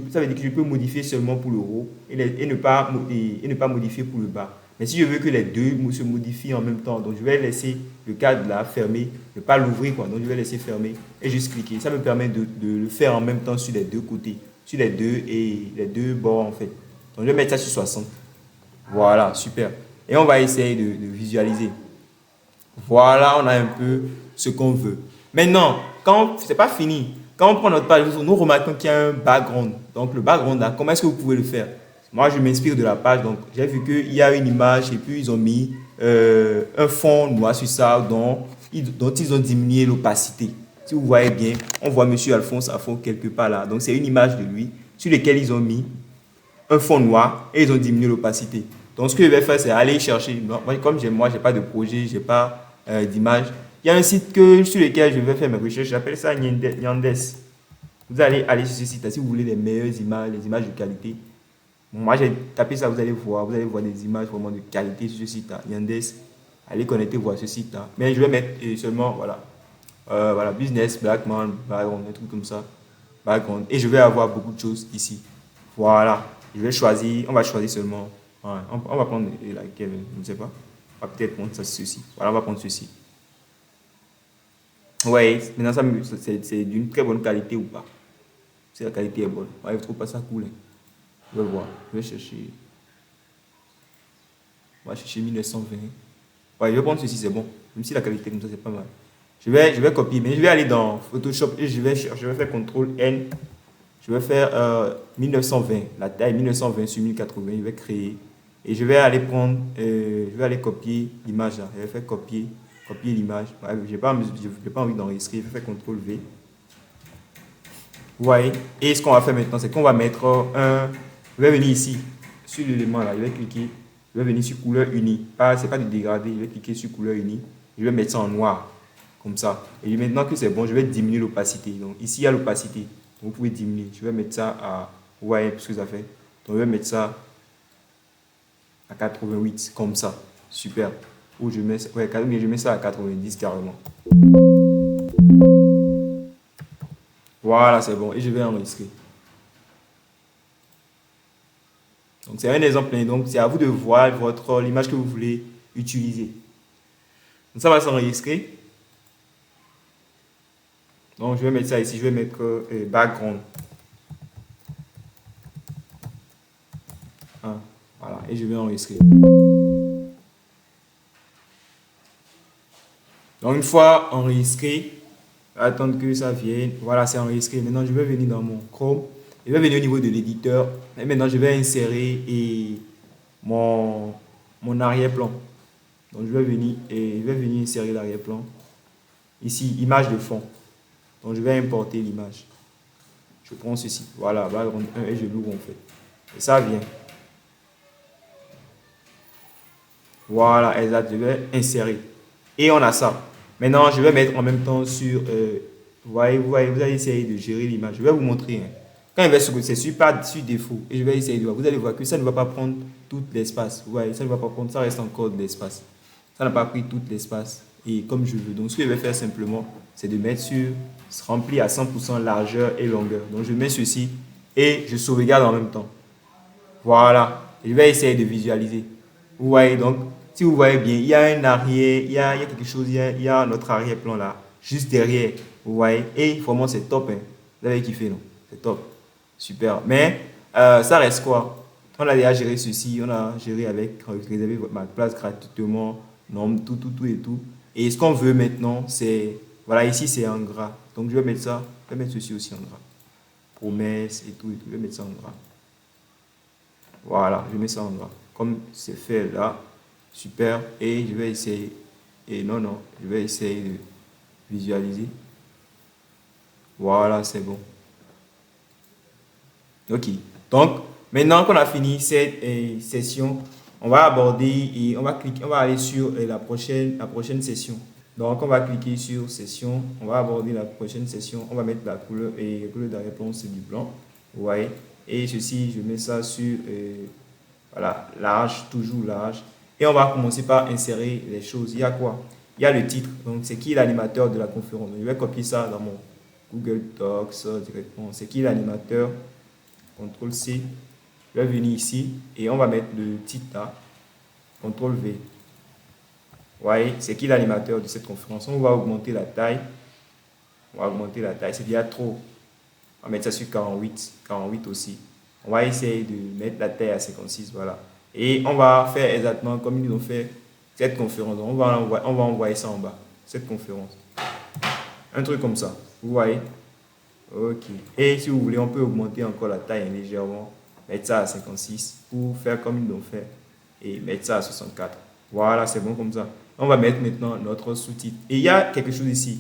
ça veut dire que je peux modifier seulement pour le haut et ne pas modifier pour le bas. Mais si je veux que les deux se modifient en même temps, donc je vais laisser le cadre là fermé, ne pas l'ouvrir quoi. Donc je vais laisser fermer et juste cliquer. Ça me permet de le faire en même temps sur les deux côtés, sur les deux bords en fait. Donc je vais mettre ça sur 60. Voilà, super. Et on va essayer de visualiser. Voilà, on a un peu ce qu'on veut. Maintenant, quand c'est pas fini, quand on prend notre page, nous remarquons qu'il y a un background. Donc le background là, comment est-ce que vous pouvez le faire? Moi, je m'inspire de la page. Donc j'ai vu qu'il y a une image et puis ils ont mis un fond noir sur ça dont ils ont diminué l'opacité. Si vous voyez bien, on voit Monsieur Alphonse Afo quelque part là. Donc c'est une image de lui sur laquelle ils ont mis un fond noir et ils ont diminué l'opacité. Donc ce que je vais faire, c'est aller chercher. Moi, comme moi, j'ai pas de projet, j'ai pas d'image. Il y a un site sur lequel je vais faire mes recherches, j'appelle ça Nyandes. Vous allez aller sur ce site si vous voulez les meilleures images, les images de qualité. Moi, j'ai tapé ça, vous allez voir des images vraiment de qualité sur ce site-là, Nyandes. Allez connecter, voir ce site-là. Mais je vais mettre seulement, voilà. Voilà, business, background, background, un truc comme ça. Background. Et je vais avoir beaucoup de choses ici. Voilà. Je vais choisir, on va choisir seulement. Ouais, on va prendre laquelle, je ne sais pas. On va peut-être prendre ça, ceci. Voilà, on va prendre ceci. Ouais, maintenant c'est d'une très bonne qualité ou pas. Si la qualité est bonne. Ouais, je trouve pas ça cool. Hein. Je vais voir. Je vais chercher. On va chercher 1920. Ouais, je vais prendre ceci, c'est bon. Même si la qualité comme ça, c'est pas mal. Je vais copier, mais je vais aller dans Photoshop et je vais faire CTRL N. Je vais faire 1920, la taille 1920 sur 1080. Je vais créer et je vais aller prendre, je vais aller copier l'image là. Je vais faire copier l'image. Ouais, je n'ai pas envie d'enregistrer. Je vais faire CTRL V. Vous voyez? Et ce qu'on va faire maintenant, c'est qu'on va mettre un. Je vais venir ici, sur l'élément là. Je vais cliquer. Je vais venir sur couleur unie. Ce n'est pas de dégradé. Je vais cliquer sur couleur unie. Je vais mettre ça en noir. Comme ça. Et maintenant que c'est bon, je vais diminuer l'opacité. Donc ici, il y a l'opacité. Vous pouvez diminuer. Je vais mettre ça à. Vous voyez ce que ça fait. Donc je vais mettre ça à 88. Comme ça. Super. Ou je mets, ouais, je mets ça à 90 carrément. Voilà, c'est bon. Et je vais enregistrer. Donc, c'est un exemple. Donc, c'est à vous de voir l'image que vous voulez utiliser. Donc, ça va s'enregistrer. Donc, je vais mettre ça ici. Je vais mettre background. Voilà. Et je vais enregistrer. Donc, une fois enregistré, attendre que ça vienne. Voilà, c'est enregistré. Maintenant, je vais venir dans mon Chrome. Je vais venir au niveau de l'éditeur. Et maintenant, je vais insérer mon arrière-plan. Donc, je vais venir insérer l'arrière-plan. Ici, image de fond. Donc, je vais importer l'image. Je prends ceci. Voilà, background 1 et je l'ouvre en fait. Et ça vient. Voilà, exact. Je vais insérer. Et on a ça. Maintenant, je vais mettre en même temps sur... vous allez essayer de gérer l'image. Je vais vous montrer. Hein. Quand il va sur c'est sur défaut. Et je vais essayer de voir. Vous allez voir que ça ne va pas prendre tout l'espace. Vous voyez, ça ne va pas prendre. Ça reste encore de l'espace. Ça n'a pas pris tout l'espace. Et comme je veux. Donc, ce que je vais faire simplement, c'est de mettre sur rempli à 100% largeur et longueur. Donc, je mets ceci et je sauvegarde en même temps. Voilà. Et je vais essayer de visualiser. Vous voyez donc, si vous voyez bien, il y a un arrière, il y a quelque chose, il y a notre arrière-plan là, juste derrière. Vous voyez, et vraiment c'est top. Hein. Vous avez kiffé, non? C'est top. Super. Mais ça reste quoi? On a déjà géré ceci, on a géré avec réserver ma place gratuitement, non, tout et tout. Et ce qu'on veut maintenant, c'est, voilà, ici c'est en gras. Donc je vais mettre ça, je vais mettre ceci aussi en gras. Promesse et tout, je vais mettre ça en gras. Voilà, je mets ça en gras. Comme c'est fait là, super. Et je vais essayer, et non, je vais essayer de visualiser. Voilà, c'est bon. Ok. Donc, maintenant qu'on a fini cette session, on va aborder et on va aller sur la prochaine session. Donc, on va cliquer sur session, on va aborder la prochaine session, on va mettre la couleur et la couleur de réponse c'est du blanc. Vous voyez. Et ceci, je mets ça sur, voilà, large, toujours large. Et on va commencer par insérer les choses. Il y a quoi? Il y a le titre. Donc, c'est qui l'animateur de la conférence? Donc, je vais copier ça dans mon Google Docs directement. C'est qui l'animateur? CTRL C. Je vais venir ici et on va mettre le titre là. CTRL V. Vous voyez, c'est qui l'animateur de cette conférence? On va augmenter la taille. On va augmenter la taille. C'est déjà trop. On va mettre ça sur 48. 48 aussi. On va essayer de mettre la taille à 56. Voilà. Et on va faire exactement comme ils ont fait cette conférence. On va envoyer ça en bas. Cette conférence. Un truc comme ça. Vous voyez? Ok. Et si vous voulez, on peut augmenter encore la taille légèrement. Mettre ça à 56 pour faire comme ils l'ont fait. Et mettre ça à 64. Voilà, c'est bon comme ça. On va mettre maintenant notre sous-titre. Et il y a quelque chose ici.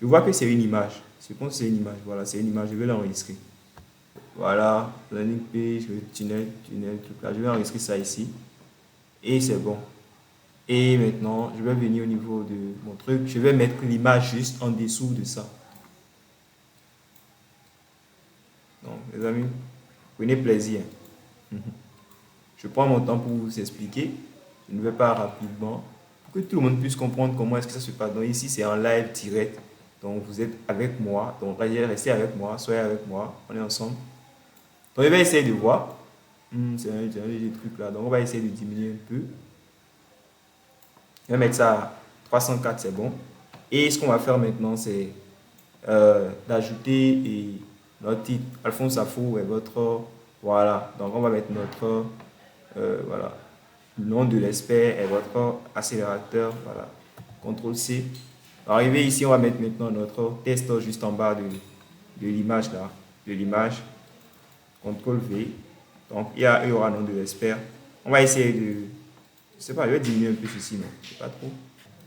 Je vois que c'est une image. Je pense que c'est une image. Voilà, c'est une image. Je vais l'enregistrer. Voilà, landing page, tunnel, tout là. Je vais enregistrer ça ici. Et c'est bon. Et maintenant, je vais venir au niveau de mon truc. Je vais mettre l'image juste en dessous de ça. Donc, les amis, prenez plaisir. Je prends mon temps pour vous expliquer. Je ne vais pas rapidement. Pour que tout le monde puisse comprendre comment est-ce que ça se passe. Donc, ici, c'est en live direct. Donc, vous êtes avec moi. Donc, restez avec moi. Soyez avec moi. On est ensemble. Donc, je vais essayer de voir. C'est un léger truc là. Donc, on va essayer de diminuer un peu. Je vais mettre ça à 304, c'est bon. Et ce qu'on va faire maintenant, c'est d'ajouter notre titre. Alphonse Afo est votre... Voilà. Donc, on va mettre notre... voilà. Le nom de l'expert est votre accélérateur. Voilà. CTRL C. Arrivé ici, on va mettre maintenant notre test juste en bas de l'image là. De l'image. CTRL V. Donc, il y aura le nom de l'expert. On va essayer de... Je sais pas, je vais diminuer un peu ceci, non? Je sais pas trop.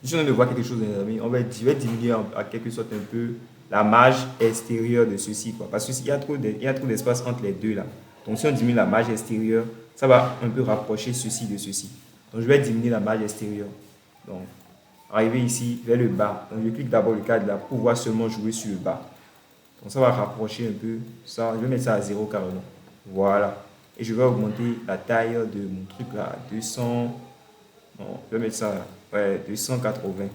Je suis en train de voir quelque chose, les amis. Je vais diminuer à quelque sorte un peu la marge extérieure de ceci, quoi. Parce qu'il y a trop d'espace entre les deux là. Donc, si on diminue la marge extérieure, ça va un peu rapprocher ceci de ceci. Donc, je vais diminuer la marge extérieure. Donc, arriver ici vers le bas. Donc, je clique d'abord le cadre là pour pouvoir seulement jouer sur le bas. Donc, ça va rapprocher un peu ça. Je vais mettre ça à 0 carrément. Voilà. Et je vais augmenter la taille de mon truc là à 200. Non, je vais mettre ça ouais, 280.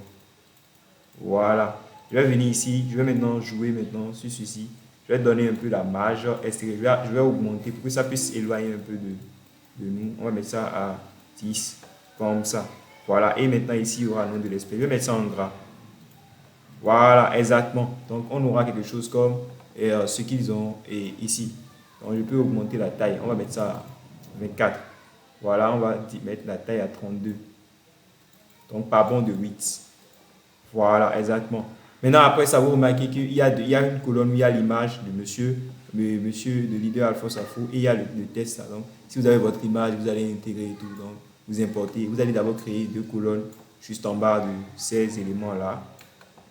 Voilà. Je vais venir ici. Je vais maintenant jouer maintenant sur ceci. Je vais donner un peu la marge extérieure. Je vais augmenter pour que ça puisse éloigner un peu de nous. On va mettre ça à 10. Comme ça. Voilà. Et maintenant ici, il y aura le nom de l'espèce. Je vais mettre ça en gras. Voilà, exactement. Donc, on aura quelque chose comme ce qu'ils ont ici. Donc, je peux augmenter la taille. On va mettre ça à 24. Voilà, on va mettre la taille à 32. Donc, pardon de 8. Voilà, exactement. Maintenant, après ça, vous remarquez qu'il y a une colonne où il y a l'image de monsieur, le leader Alphonse Afo, et il y a le test. Là. Donc, si vous avez votre image, vous allez intégrer et tout. Donc, vous importez. Vous allez d'abord créer deux colonnes juste en bas de ces éléments-là.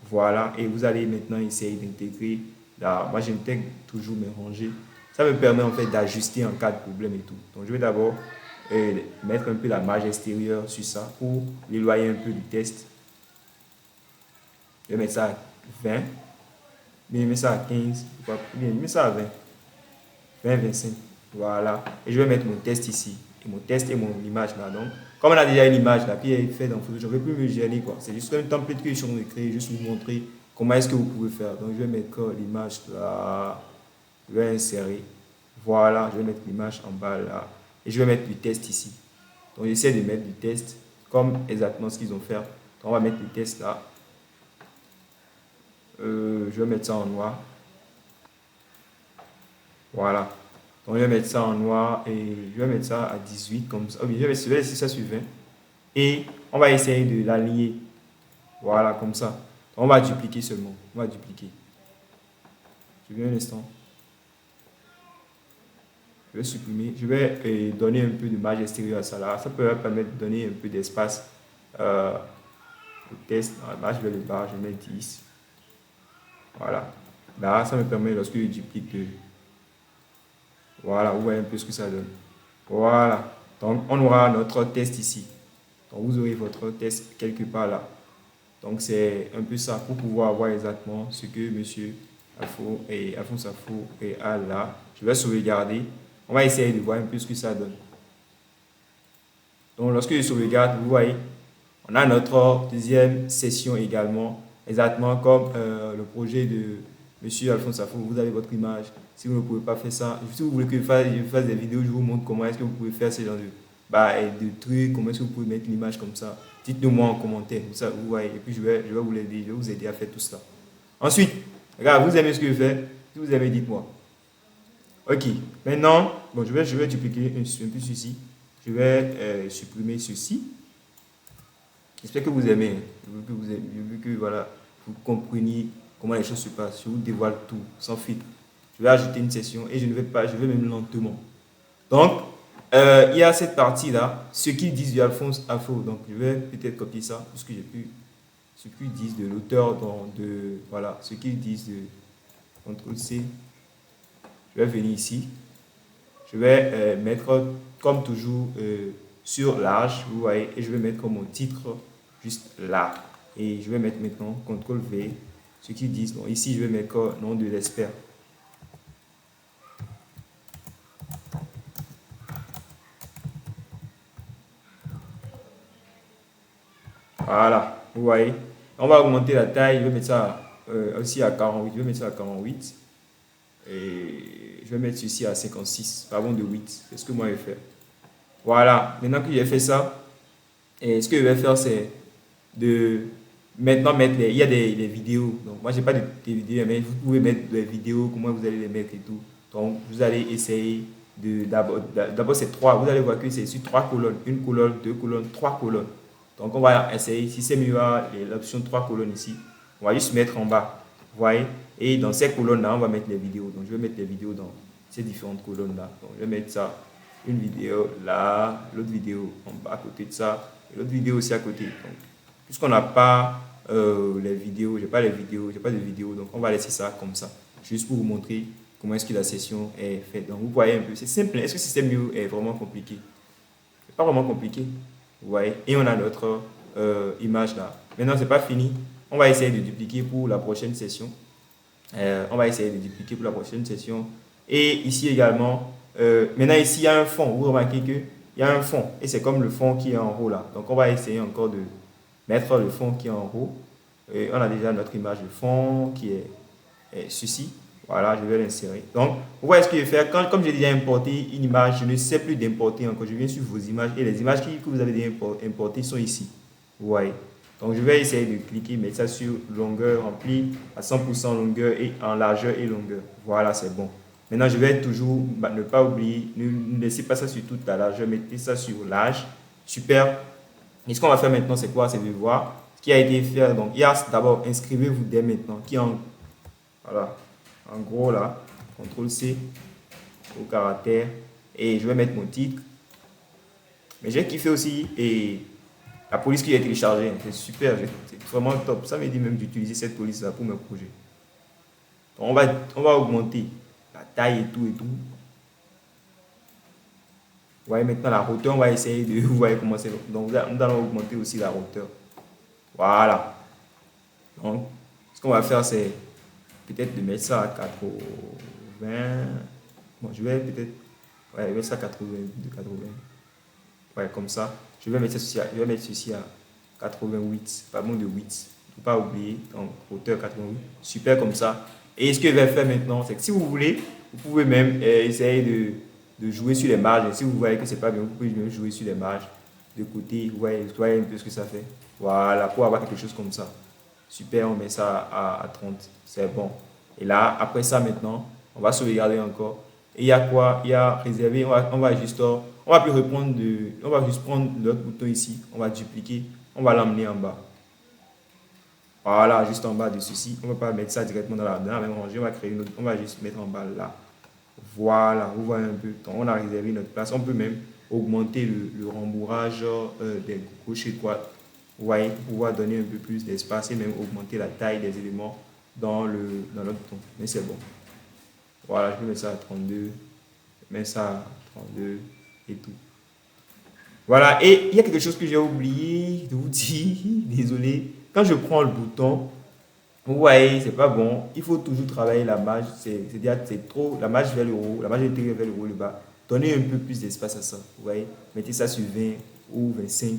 Voilà, et vous allez maintenant essayer d'intégrer. Moi, j'intègre toujours mes rangées. Ça me permet en fait d'ajuster en cas de problème et tout. Donc, je vais d'abord mettre un peu la marge extérieure sur ça pour l'éloigner un peu du test. Je vais mettre ça à 20. Bien, je mets ça à 15. Bien, je mets ça à 20. 20, 25. Voilà. Et je vais mettre mon test ici. Et mon test et mon image là. Donc, comme on a déjà une image là, puis elle est faite dans Photoshop, je ne vais plus me gêner quoi. C'est juste un template que je suis en train de créer, juste vous montrer comment est-ce que vous pouvez faire. Donc, je vais mettre l'image là. Je vais insérer. Voilà, je vais mettre l'image en bas là. Et je vais mettre le test ici. Donc, j'essaie de mettre du test comme exactement ce qu'ils ont fait. Donc, on va mettre le test là. Je vais mettre ça en noir. Voilà. Donc, je vais mettre ça en noir et je vais mettre ça à 18 comme ça. Je vais laisser ça sur 20. Et on va essayer de l'aligner. Voilà, comme ça. Donc, on va dupliquer seulement. On va dupliquer. Je viens un instant. Je vais supprimer. Je vais donner un peu de marge extérieure à ça là. Ça peut permettre de donner un peu d'espace au test. Là, je vais le bas. Je mets 10. Voilà. Là, ça me permet, lorsque je duplique, voilà, vous voyez un peu ce que ça donne. Voilà. Donc, on aura notre test ici. Donc, vous aurez votre test quelque part là. Donc, c'est un peu ça pour pouvoir voir exactement ce que monsieur Alphonse Afo a là. Je vais sauvegarder. On va essayer de voir un peu ce que ça donne. Donc, lorsque je sauvegarde, vous voyez, on a notre deuxième session également. Exactement comme le projet de monsieur Alphonse Afo. Vous avez votre image. Si vous ne pouvez pas faire ça, si vous voulez que je fasse des vidéos, je vous montre comment est-ce que vous pouvez faire ce genre de trucs, comment est-ce que vous pouvez mettre l'image comme ça. Dites-le moi en commentaire, vous voyez, et puis je vais vous aider, je vais vous aider à faire tout ça. Ensuite, regarde, vous aimez ce que je fais? Si vous aimez, dites-moi. Ok, maintenant, bon, je vais dupliquer un peu ceci. Je vais supprimer ceci. J'espère que vous aimez. Je veux que voilà, vous compreniez comment les choses se passent. Je vous dévoile tout, sans filtre. Je vais ajouter une session et je vais même lentement. Donc, il y a cette partie-là, ce qu'ils disent du Alphonse Afo. Donc, je vais peut-être copier ça, parce que j'ai pu, ce qu'ils disent de l'auteur, voilà, ce qu'ils disent de CTRL C. Je vais venir ici. Je vais mettre, comme toujours, sur large, vous voyez, et je vais mettre comme mon titre juste là. Et je vais mettre maintenant CTRL V, ce qu'ils disent. Donc, ici, je vais mettre nom de l'expert. Voilà, vous voyez. On va augmenter la taille, je vais mettre ça aussi à 48. Je vais mettre ça à 48. Et je vais mettre ceci à 56. Pardon, de 8. C'est ce que moi je vais faire. Voilà. Maintenant que j'ai fait ça, et ce que je vais faire, c'est de maintenant mettre il y a des vidéos. Donc, moi, j'ai pas des vidéos, mais vous pouvez mettre des vidéos, comment vous allez les mettre et tout. Donc, vous allez essayer d'abord, c'est trois. Vous allez voir que c'est sur trois colonnes. Une colonne, deux colonnes, trois colonnes. Donc, on va essayer. Si c'est mieux, l'option trois colonnes ici, on va juste mettre en bas. Vous voyez? Et dans ces colonnes-là, on va mettre les vidéos. Donc, je vais mettre les vidéos dans ces différentes colonnes-là. Donc, je vais mettre ça. Une vidéo là, l'autre vidéo en bas à côté de ça, et l'autre vidéo aussi à côté. Donc, puisqu'on n'a pas les vidéos, j'ai pas de vidéos, donc on va laisser ça comme ça, juste pour vous montrer comment est-ce que la session est faite. Donc vous voyez un peu, c'est simple. Est-ce que le système mieux est vraiment compliqué? C'est pas vraiment compliqué, vous voyez. Et on a notre image là. Maintenant c'est pas fini, on va essayer de dupliquer pour la prochaine session. Et ici également, maintenant ici il y a un fond. Vous remarquez que il y a un fond et c'est comme le fond qui est en haut là. Donc on va essayer encore de mettre le fond qui est en haut. Et on a déjà notre image de fond qui est ceci. Voilà, je vais l'insérer. Donc, vous voyez ce que je vais faire. Comme j'ai déjà importé une image, je ne sais plus d'importer encore. Je viens sur vos images et les images que vous avez déjà importées sont ici. Vous voyez. Donc, je vais essayer de cliquer, mettre ça sur longueur remplie à 100% longueur et en largeur et longueur. Voilà, c'est bon. Maintenant, je vais toujours ne pas oublier, ne laissez pas ça sur toute la largeur, mettez ça sur large. Super. Et ce qu'on va faire maintenant, c'est quoi? C'est de voir ce qui a été fait. Donc, il y a d'abord, inscrivez-vous dès maintenant, qui en, voilà, en gros là, CTRL-C au caractère. Et je vais mettre mon titre. Mais j'ai kiffé aussi et la police qui est téléchargée, c'est super, c'est vraiment top. Ça me dit même d'utiliser cette police-là pour mes projets. Donc, on va augmenter la taille et tout et tout. Vous voyez maintenant la hauteur, on va essayer de, vous voyez comment c'est. Donc, nous allons augmenter aussi la hauteur. Voilà. Donc, ce qu'on va faire, c'est peut-être de mettre ça à 80. Bon, je vais peut-être, ouais, mettre ça à 80, de 80. Ouais, comme ça. Je vais mettre ceci à 88, pas moins de 8. Il ne faut pas oublier, donc hauteur 88. Super comme ça. Et ce que je vais faire maintenant, c'est que si vous voulez, vous pouvez même essayer de jouer sur les marges. Et si vous voyez que c'est pas bien, vous pouvez même jouer sur les marges de côté. Vous voyez un peu ce que ça fait. Voilà, pour avoir quelque chose comme ça. Super, on met ça à 30. C'est bon. Et là, après ça maintenant, on va sauvegarder encore. Et il y a quoi? Il y a réservé, on va juste, on va plus reprendre on va juste prendre l'autre bouton ici, on va dupliquer, on va l'emmener en bas. Voilà, juste en bas de ceci. On ne va pas mettre ça directement dans la même rangée, on va créer une autre, on va juste mettre en bas là. Voilà, vous voyez un peu. Donc, on a réservé notre place. On peut même augmenter le rembourrage des gauche et droite. Vous voyez, pour pouvoir donner un peu plus d'espace et même augmenter la taille des éléments dans notre bouton. Mais c'est bon. Voilà, je vais mettre ça à 32. Je mets ça à 32 et tout. Voilà, et il y a quelque chose que j'ai oublié de vous dire. Désolé. Quand je prends le bouton, vous voyez, c'est pas bon. Il faut toujours travailler la marge. C'est trop. La marge vers le haut, la marge intérieure vers le haut, le bas. Donnez un peu plus d'espace à ça. Vous voyez, mettez ça sur 20 ou 25. Vous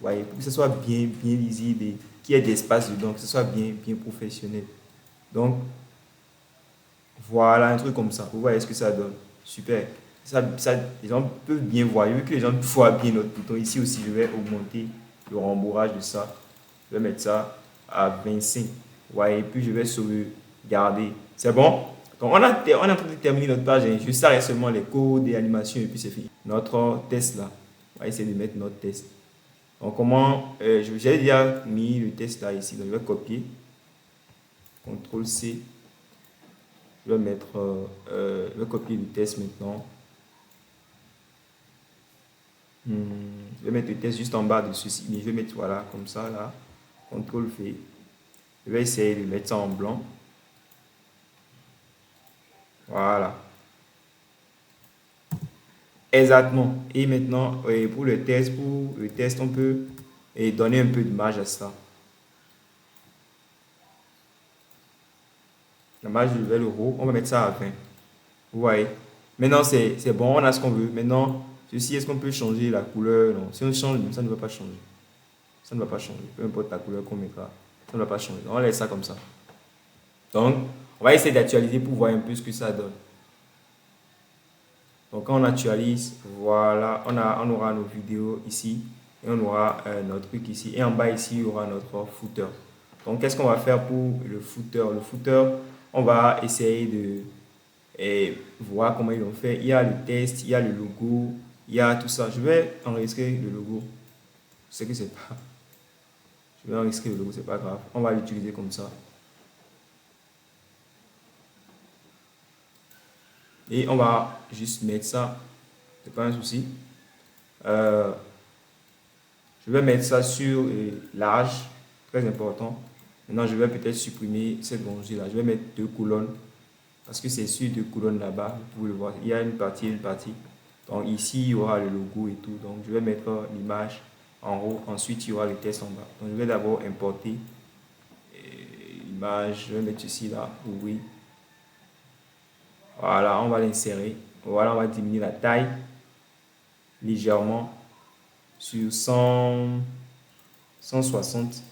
voyez, pour que ce soit bien lisible et qu'il y ait d'espace dedans, que ce soit bien professionnel. Donc, voilà, un truc comme ça. Vous voyez ce que ça donne. Super. Les gens peuvent bien voir. Vu que les gens voient bien notre bouton. Ici aussi, je vais augmenter le rembourrage de ça. Je vais mettre ça à 25. Ouais, et puis je vais sauvegarder. C'est bon? Donc, on est en train de terminer notre page. Je s'arrête seulement les codes et animations et puis c'est fini. Notre test là. On va essayer de mettre notre test. Donc, comment. J'ai déjà mis le test là ici. Donc, je vais copier. CTRL-C. Je vais mettre. Je vais copier le test maintenant. Je vais mettre le test juste en bas de ceci. Mais je vais mettre voilà, comme ça là. CTRL-V. Je vais essayer de mettre ça en blanc. Voilà. Exactement. Et maintenant, pour le test, on peut donner un peu de marge à ça. La marge vers le haut, on va mettre ça à 20. Vous voyez. Maintenant, c'est bon, on a ce qu'on veut. Maintenant, ceci, est-ce qu'on peut changer la couleur? Non. Si on change, ça ne va pas changer. Ça ne va pas changer. Peu importe la couleur qu'on mettra, ça ne va pas changer. On laisse ça comme ça. Donc, on va essayer d'actualiser pour voir un peu ce que ça donne. Donc, quand on actualise, voilà, on aura nos vidéos ici et on aura notre truc ici. Et en bas ici, il y aura notre footer. Donc, qu'est-ce qu'on va faire pour le footer? Le footer, on va essayer de voir comment ils l'ont fait. Il y a le test, il y a le logo, il y a tout ça. Je vais enregistrer le logo. Je sais que c'est pas. Je vais enregistrer le logo, c'est pas grave. On va l'utiliser comme ça. Et on va juste mettre ça. C'est pas un souci. Je vais mettre ça sur large, très important. Maintenant, je vais peut-être supprimer cette rangée là. Je vais mettre 2 colonnes parce que c'est sur 2 colonnes là-bas. Vous pouvez le voir. Il y a une partie et une partie. Donc ici, il y aura le logo et tout. Donc je vais mettre l'image en haut. Ensuite, il y aura le texte en bas. Donc je vais d'abord importer l'image. Je vais mettre ceci là. Oui. Voilà, on va l'insérer. Voilà, on va diminuer la taille légèrement sur 160.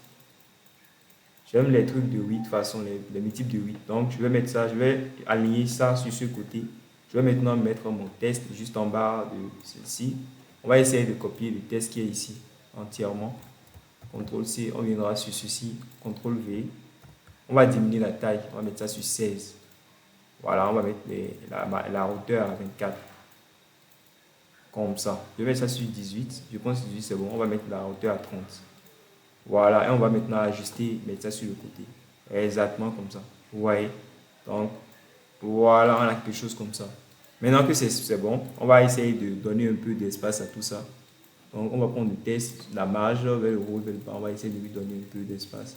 J'aime les trucs de 8, de toute façon, les multiples de 8. Donc, je vais mettre ça, je vais aligner ça sur ce côté. Je vais maintenant mettre mon test juste en bas de celle-ci. On va essayer de copier le test qui est ici entièrement. CTRL-C, on viendra sur ceci. CTRL-V. On va diminuer la taille. On va mettre ça sur 16. Voilà, on va mettre la hauteur à 24. Comme ça. Je vais mettre ça sur 18. Je pense que 18 c'est bon. On va mettre la hauteur à 30. Voilà, et on va maintenant ajuster, mettre ça sur le côté. Exactement comme ça. Vous voyez? Donc, voilà, on a quelque chose comme ça. Maintenant que c'est bon, on va essayer de donner un peu d'espace à tout ça. Donc, on va prendre le test, la marge vers le haut, vers le bas. On va essayer de lui donner un peu d'espace.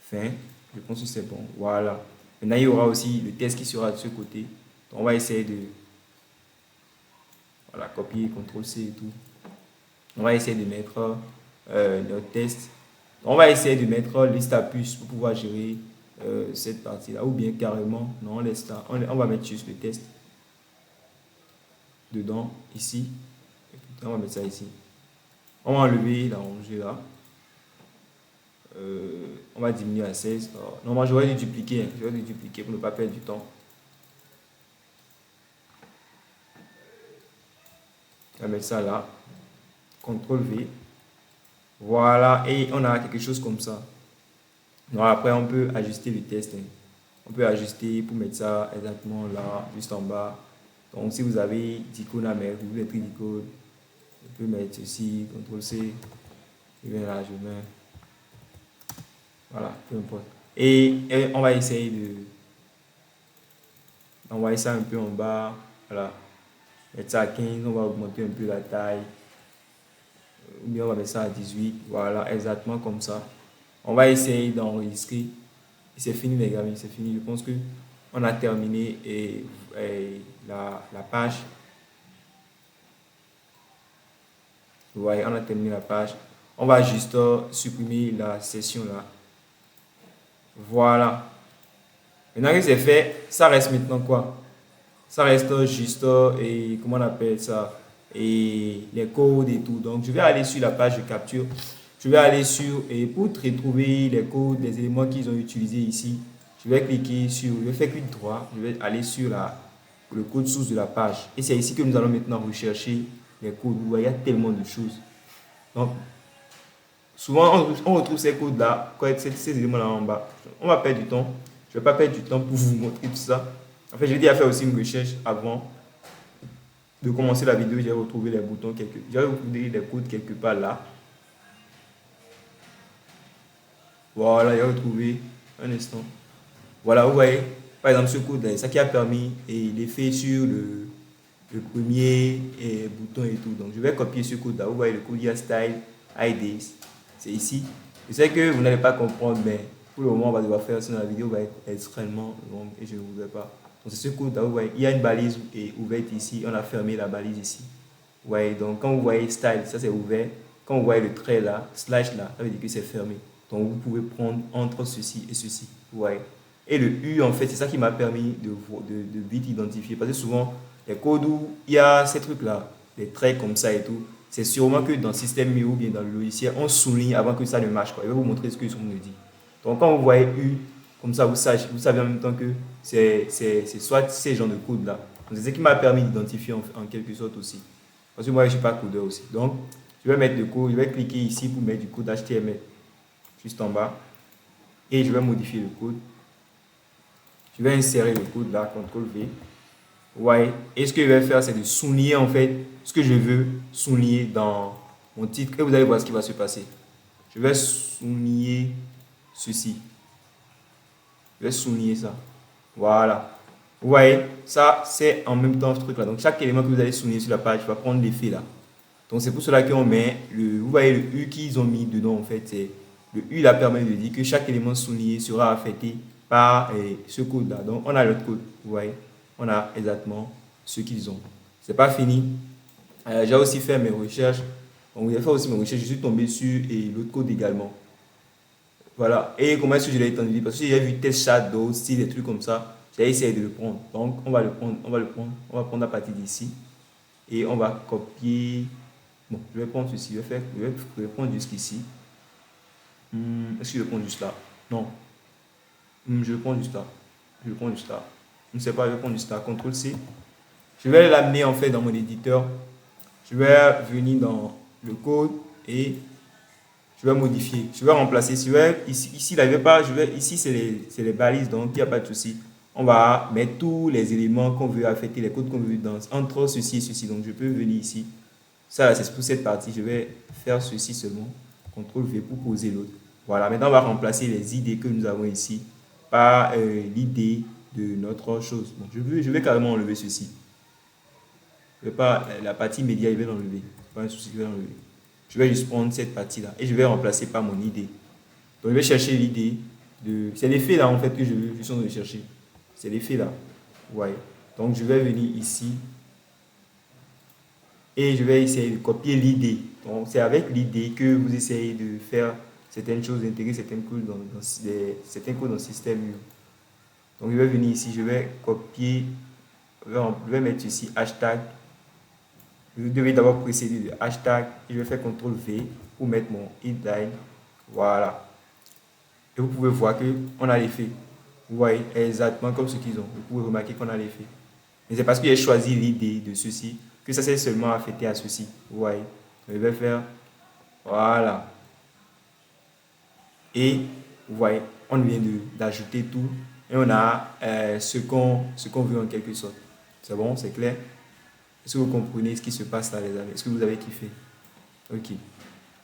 Fin. Je pense que c'est bon. Voilà. Maintenant, il y aura aussi le test qui sera de ce côté. Donc, on va essayer de voilà, copier, CTRL-C et tout. On va essayer de mettre notre test. On va essayer de mettre liste à puce pour pouvoir gérer cette partie-là. Ou bien carrément, non, on laisse là. On va mettre juste le test dedans, ici. On va mettre ça ici. On va enlever la rangée là. On va diminuer à 16. Alors, normalement, j'aurais dû dupliquer. Hein. J'aurais dû dupliquer pour ne pas perdre du temps. On va mettre ça là. CTRL-V. Voilà. Et on a quelque chose comme ça. Donc après, on peut ajuster le test. Hein. On peut ajuster pour mettre ça exactement là, juste en bas. Donc, si vous avez d'icône à mettre, vous voulez mettre d'icône, je peux mettre ceci, CTRL-C. Je viens là, je mets. Voilà, peu importe. Et on va essayer de envoyer ça un peu en bas. Voilà. Mettre ça à 15, on va augmenter un peu la taille. Ou bien on va mettre ça à 18. Voilà, exactement comme ça. On va essayer d'enregistrer. Et c'est fini les amis, c'est fini. Je pense que on a terminé la page. Vous voyez, on a terminé la page. On va juste supprimer la session là. Voilà. Maintenant que c'est fait, ça reste maintenant quoi? Ça reste juste, et comment on appelle ça? Et les codes et tout. Donc, je vais aller sur la page de capture. Je vais aller sur, et pour retrouver les codes, les éléments qu'ils ont utilisés ici, je vais cliquer sur, je vais faire clic droit, je vais aller sur le code source de la page. Et c'est ici que nous allons maintenant rechercher les codes. Vous voyez, il y a tellement de choses. Donc, souvent, on retrouve ces codes-là, ces éléments-là en bas. On va perdre du temps. Je ne vais pas perdre du temps pour vous montrer tout ça. En fait, j'ai déjà fait aussi une recherche avant de commencer la vidéo. J'ai retrouvé les boutons j'ai retrouvé les codes quelque part là. Voilà, j'ai retrouvé un instant. Voilà, vous voyez, par exemple, ce code là, ça qui a permis l'effet sur le premier bouton et tout. Donc, je vais copier ce code là. Vous voyez, le code, il y a Style, IDs. C'est ici. Je sais que vous n'allez pas comprendre, mais pour le moment, on va devoir faire ça. La vidéo va être extrêmement longue et je ne voudrais pas. Donc, c'est ce code là. Vous voyez, il y a une balise ouverte ici. On a fermé la balise ici. Vous voyez, donc quand vous voyez Style, ça c'est ouvert. Quand vous voyez le trait là, slash là, ça veut dire que c'est fermé. Donc, vous pouvez prendre entre ceci et ceci. Vous voyez. Et le U, en fait, c'est ça qui m'a permis de vite identifier. Parce que souvent, les codes où il y a ces trucs-là, les traits comme ça et tout, c'est sûrement que dans le système MIO ou bien dans le logiciel, on souligne avant que ça ne marche. Je vais vous montrer ce que ils sont me dit. Donc, quand vous voyez U, Comme ça, vous savez en même temps que c'est soit ces genres de codes-là. C'est ce qui m'a permis d'identifier en quelque sorte aussi. Parce que moi, je ne suis pas codeur aussi. Donc, je vais mettre le code, je vais cliquer ici pour mettre du code HTML juste en bas. Et je vais modifier le code. Je vais insérer le code là, CTRL V. Ouais. Et ce que je vais faire, c'est de souligner en fait ce que je veux souligner dans mon titre. Et vous allez voir ce qui va se passer. Je vais souligner ceci. Je vais souligner ça. Voilà. Vous voyez, ça, c'est en même temps ce truc-là. Donc, chaque élément que vous allez souligner sur la page va prendre l'effet là. Donc, c'est pour cela qu'on met vous voyez le U qu'ils ont mis dedans, en fait. Le U là permet de dire que chaque élément souligné sera affecté par ce code-là. Donc, on a l'autre code. Vous voyez, on a exactement ce qu'ils ont. C'est pas fini. J'ai aussi fait mes recherches. Donc, j'ai fait aussi mes recherches. Je suis tombé sur l'autre code également. Voilà. Et comment est-ce que je l'ai étendu? Parce que j'ai vu test shadow, style, des trucs comme ça. J'ai essayé de le prendre. Donc, on va le prendre. On va prendre à partir d'ici. Et on va copier. Bon, je vais prendre ceci. Je vais prendre jusqu'ici. Est-ce que je vais prendre juste là? Non. Je vais prendre juste là. Je vais prendre juste là. Je ne sais pas, je vais prendre juste là. CTRL C. Je vais l'amener en fait dans mon éditeur. Je vais venir dans le code et je vais modifier. Je vais remplacer. Ici, là, ici c'est les balises, donc il n'y a pas de souci. On va mettre tous les éléments qu'on veut affecter, les codes qu'on veut dans, entre ceci et ceci. Donc, je peux venir ici. Ça, c'est pour cette partie. Je vais faire ceci seulement. CTRL V pour poser l'autre. Voilà. Maintenant, on va remplacer les idées que nous avons ici par l'idée de notre chose. Donc, je vais carrément enlever ceci. Je vais pas, la partie média, je vais l'enlever. Pas un souci, je vais l'enlever. Je vais juste prendre cette partie-là et je vais remplacer par mon idée. Donc, je vais chercher l'idée de... C'est l'effet là, en fait, que je suis en train de chercher. C'est l'effet là. Ouais. Donc, je vais venir ici et je vais essayer de copier l'idée. Donc, c'est avec l'idée que vous essayez de faire certaines choses, d'intégrer certains codes dans le système. Donc, je vais venir ici, je vais copier, je vais mettre ici hashtag. Vous devez d'abord précéder de hashtag et je vais faire CTRL V pour mettre mon headline. Voilà. Et vous pouvez voir qu'on a l'effet. Vous voyez exactement comme ce qu'ils ont. Vous pouvez remarquer qu'on a l'effet. Mais c'est parce que j'ai choisi l'idée de ceci que ça s'est seulement affecté à ceci. Vous voyez. Je vais faire. Voilà. Et vous voyez, on vient d'ajouter tout. Et on a ce qu'on veut en quelque sorte. C'est bon, c'est clair? Est-ce que vous comprenez ce qui se passe là, les amis? Est-ce que vous avez kiffé? Ok.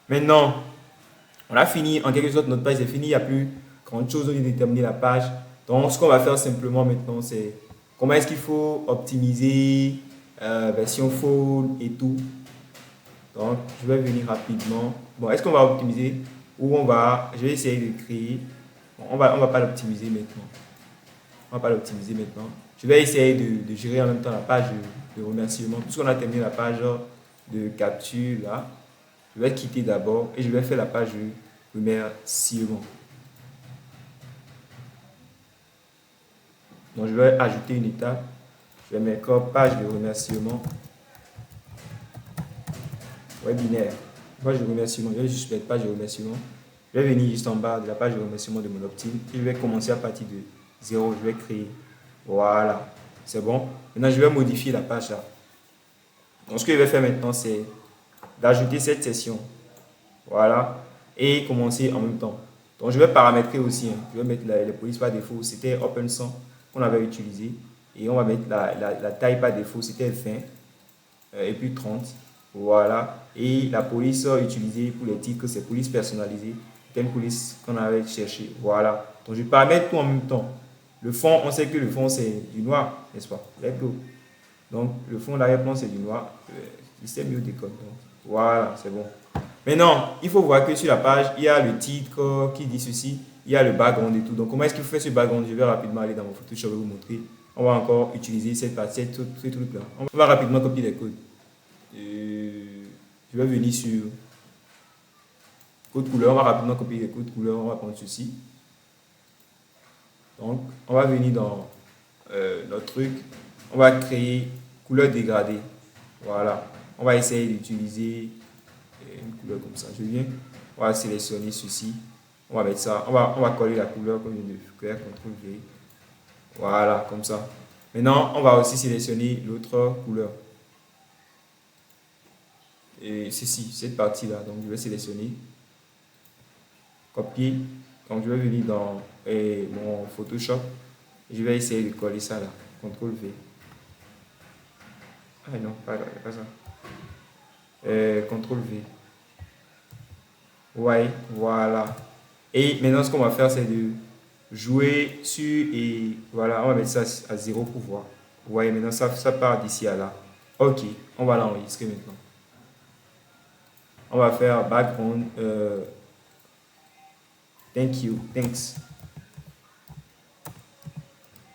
Maintenant, on a fini. En quelque sorte, notre page est finie. Il n'y a plus grand chose. On vient de terminer la page. Donc, ce qu'on va faire simplement maintenant, c'est comment est-ce qu'il faut optimiser version full et tout. Donc, je vais venir rapidement. Bon, est-ce qu'on va optimiser ou je vais essayer de créer. Bon, on va pas l'optimiser maintenant. On va pas l'optimiser maintenant. Je vais essayer de gérer en même temps la page de remerciement. Puisqu'on a terminé la page de capture là, je vais quitter d'abord et je vais faire la page de remerciement. Donc, je vais ajouter une étape. Je vais mettre page de remerciement. Webinaire. Page de remerciement. Je vais juste mettre page de remerciement. Je vais venir juste en bas de la page de remerciement de mon opt-in et je vais commencer à partir de 0. Je vais créer. Voilà. C'est bon. Maintenant, je vais modifier la page là. Donc, ce que je vais faire maintenant, c'est d'ajouter cette session. Voilà. Et commencer en même temps. Donc, je vais paramétrer aussi. Je vais mettre les polices par défaut. C'était Open 100 qu'on avait utilisé. Et on va mettre la taille par défaut. C'était 20. Et puis 30. Voilà. Et la police utilisée pour les titres, c'est police personnalisée. C'était une police qu'on avait cherché. Voilà. Donc, je paramètre tout en même temps. Le fond, on sait que le fond, c'est du noir, n'est-ce pas? Donc, le fond d'arrière-plan, c'est du noir. Le système mieux décode. Donc, voilà, c'est bon. Maintenant, il faut voir que sur la page, il y a le titre qui dit ceci. Il y a le background et tout. Donc, comment est-ce qu'il faut faire ce background? Je vais rapidement aller dans mon Photoshop et vous montrer. On va encore utiliser cette partie, ce truc-là. On va rapidement copier les codes. Je vais venir sur code couleur. On va rapidement copier les codes couleur. On va prendre ceci. Donc, on va venir dans notre truc. On va créer couleur dégradée. Voilà. On va essayer d'utiliser une couleur comme ça. Je viens. On va sélectionner ceci. On va mettre ça. On va coller la couleur comme je viens de faire. CTRL V. Voilà, comme ça. Maintenant, on va aussi sélectionner l'autre couleur. Et ceci, cette partie-là. Donc, je vais sélectionner. Copier. Donc, je vais venir dans mon Photoshop. Et je vais essayer de coller ça là. CTRL V. Ah non, pas ça. CTRL V. Ouais, voilà. Et maintenant, ce qu'on va faire, c'est de jouer sur et voilà, on va mettre ça à 0 pour voir. Vous voyez, maintenant, ça part d'ici à là. Ok, on va l'enregistrer maintenant. On va faire background. Thank you, thanks.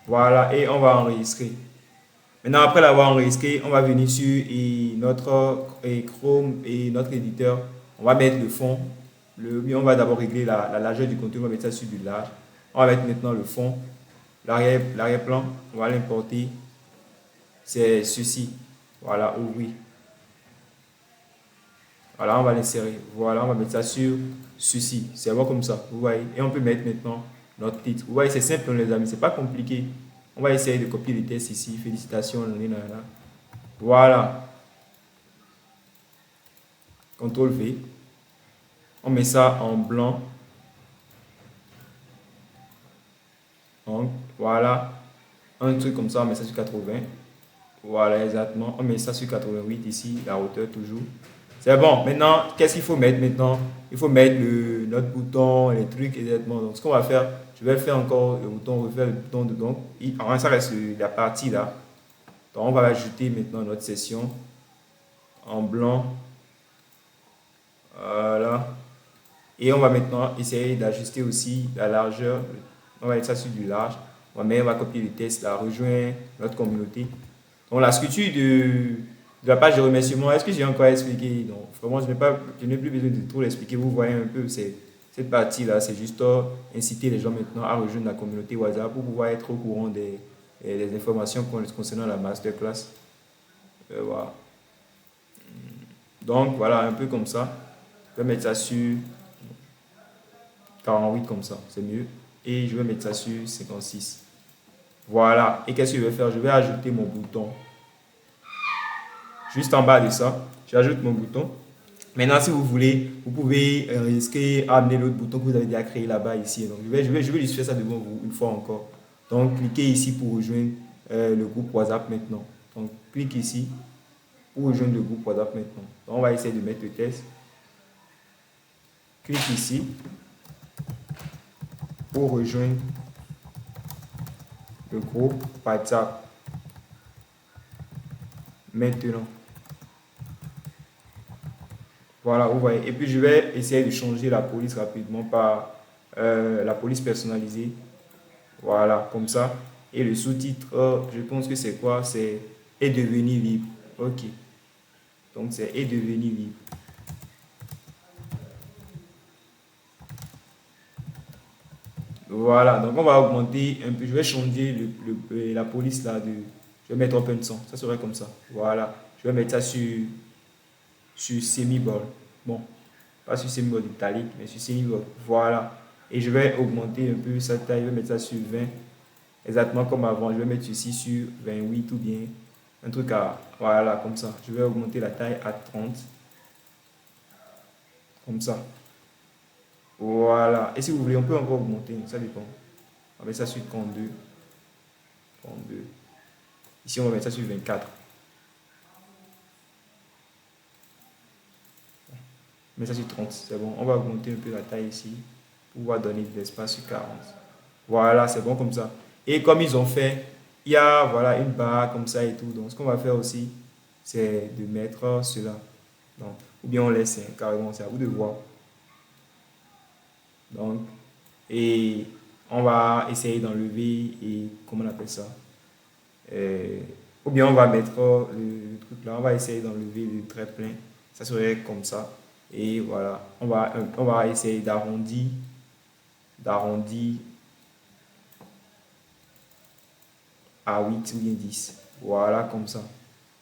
Voilà, et on va enregistrer. Maintenant, après l'avoir enregistré, on va venir sur notre Chrome et notre éditeur. On va mettre le fond. On va d'abord régler la largeur du contenu. On va mettre ça sur du large. On va mettre maintenant le fond. L'arrière-plan, on va l'importer. C'est ceci. Voilà, ouvrir. Voilà, on va l'insérer. Voilà, on va mettre ça sur ceci. C'est bon comme ça. Vous voyez. Et on peut mettre maintenant notre titre. Vous voyez, c'est simple, les amis. C'est pas compliqué. On va essayer de copier le test ici. Félicitations. Voilà. CTRL V. On met ça en blanc. Donc, voilà. Un truc comme ça, on met ça sur 80. Voilà, exactement. On met ça sur 88 ici, la hauteur toujours. C'est bon. Maintenant, qu'est-ce qu'il faut mettre maintenant? Il faut mettre notre bouton, les trucs, exactement. Donc, ce qu'on va faire, je vais faire encore le bouton, refaire le bouton dedans. Ça reste la partie là. Donc, on va ajouter maintenant notre session en blanc. Voilà. Et on va maintenant essayer d'ajuster aussi la largeur. On va mettre ça sur du large. On va copier le test là, rejoindre notre communauté. Donc la structure de la page de remerciement, est-ce que j'ai encore expliqué? Donc vraiment, je n'ai plus besoin de trop l'expliquer. Vous voyez un peu, cette partie-là, c'est juste inciter les gens maintenant à rejoindre la communauté WhatsApp pour pouvoir être au courant des informations concernant la masterclass. Voilà. Donc voilà, un peu comme ça. Je vais mettre ça sur 48 comme ça, c'est mieux. Et je vais mettre ça sur 56. Voilà. Et qu'est-ce que je vais faire? Je vais ajouter mon bouton. Juste en bas de ça, j'ajoute mon bouton. Maintenant, si vous voulez, vous pouvez risquer à amener l'autre bouton que vous avez déjà créé là-bas ici. Donc, je vais juste faire ça devant vous une fois encore. Donc, cliquez ici pour rejoindre le groupe WhatsApp maintenant. Donc, clique ici pour rejoindre le groupe WhatsApp maintenant. Donc, on va essayer de mettre le test. Clique ici pour rejoindre le groupe WhatsApp. Maintenant. Voilà, vous voyez. Et puis, je vais essayer de changer la police rapidement par la police personnalisée. Voilà, comme ça. Et le sous-titre, je pense que c'est quoi? C'est « Et devenir libre ». Ok. Donc, c'est « Et devenir libre ». Voilà, donc on va augmenter un peu. Je vais changer la police là. Je vais mettre un peu de son. Ça serait comme ça. Voilà. Je vais mettre ça sur semi-ball. Bon, pas sur semi-ball italique, mais sur semi-ball. Voilà. Et je vais augmenter un peu sa taille. Je vais mettre ça sur 20. Exactement comme avant. Je vais mettre ceci sur 28 ou bien un truc à... Voilà, comme ça. Je vais augmenter la taille à 30. Comme ça. Voilà. Et si vous voulez, on peut encore augmenter. Ça dépend. On va mettre ça sur 32. 32. Ici, on va mettre ça sur 24. On met ça sur 30. C'est bon. On va augmenter un peu la taille ici pour pouvoir donner de l'espace sur 40. Voilà, c'est bon comme ça. Et comme ils ont fait, il y a voilà, une barre comme ça et tout. Donc, ce qu'on va faire aussi, c'est de mettre cela. Donc, ou bien on laisse carrément. C'est à vous de voir. Donc, et on va essayer d'enlever et comment on appelle ça, ou bien on va mettre le truc là, on va essayer d'enlever le trait plein, ça serait comme ça. Et voilà, on va essayer d'arrondir à 8 ou bien 10. Voilà, comme ça.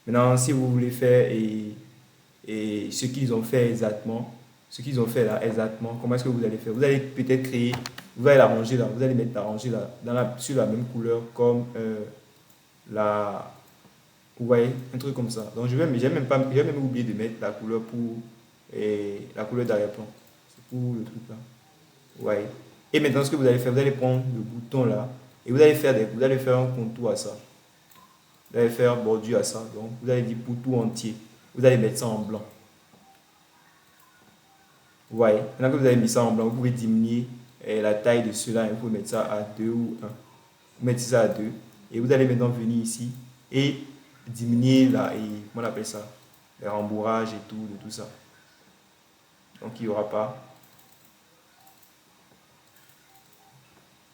Maintenant, si vous voulez faire et ce qu'ils ont fait exactement, ce qu'ils ont fait là exactement, comment est-ce que vous allez faire? Vous allez peut-être créer, vous allez la ranger là, vous allez mettre la rangée là, sur la même couleur comme la... Vous voyez, un truc comme ça. Donc, j'ai même oublié de mettre la couleur pour la couleur d'arrière-plan. C'est pour le truc là. Ouais. Et maintenant, ce que vous allez faire, vous allez prendre le bouton là et vous allez faire un contour à ça. Vous allez faire bordure à ça. Donc, vous allez dire pour tout entier. Vous allez mettre ça en blanc. Vous voyez, maintenant que vous avez mis ça en blanc, vous pouvez diminuer la taille de cela et vous pouvez mettre ça à 2 ou 1. Vous mettez ça à 2 et vous allez maintenant venir ici et diminuer là, et comment on appelle ça, les rembourrages et tout, de tout ça. Donc il n'y aura pas.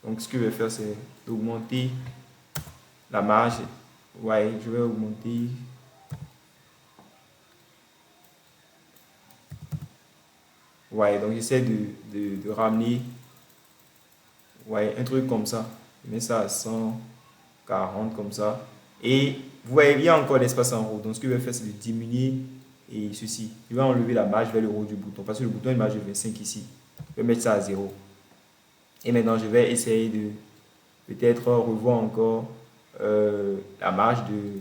Donc ce que je vais faire, c'est d'augmenter la marge. Ouais, je vais augmenter. Ouais, donc j'essaie de ramener, ouais, un truc comme ça. Je mets ça à 140 comme ça. Et vous voyez, il y a encore l'espace en haut. Donc ce que je vais faire, c'est de diminuer et ceci. Je vais enlever la marge vers le haut du bouton. Parce que le bouton est une marge de 25 ici. Je vais mettre ça à 0. Et maintenant, je vais essayer de peut-être revoir encore la marge de,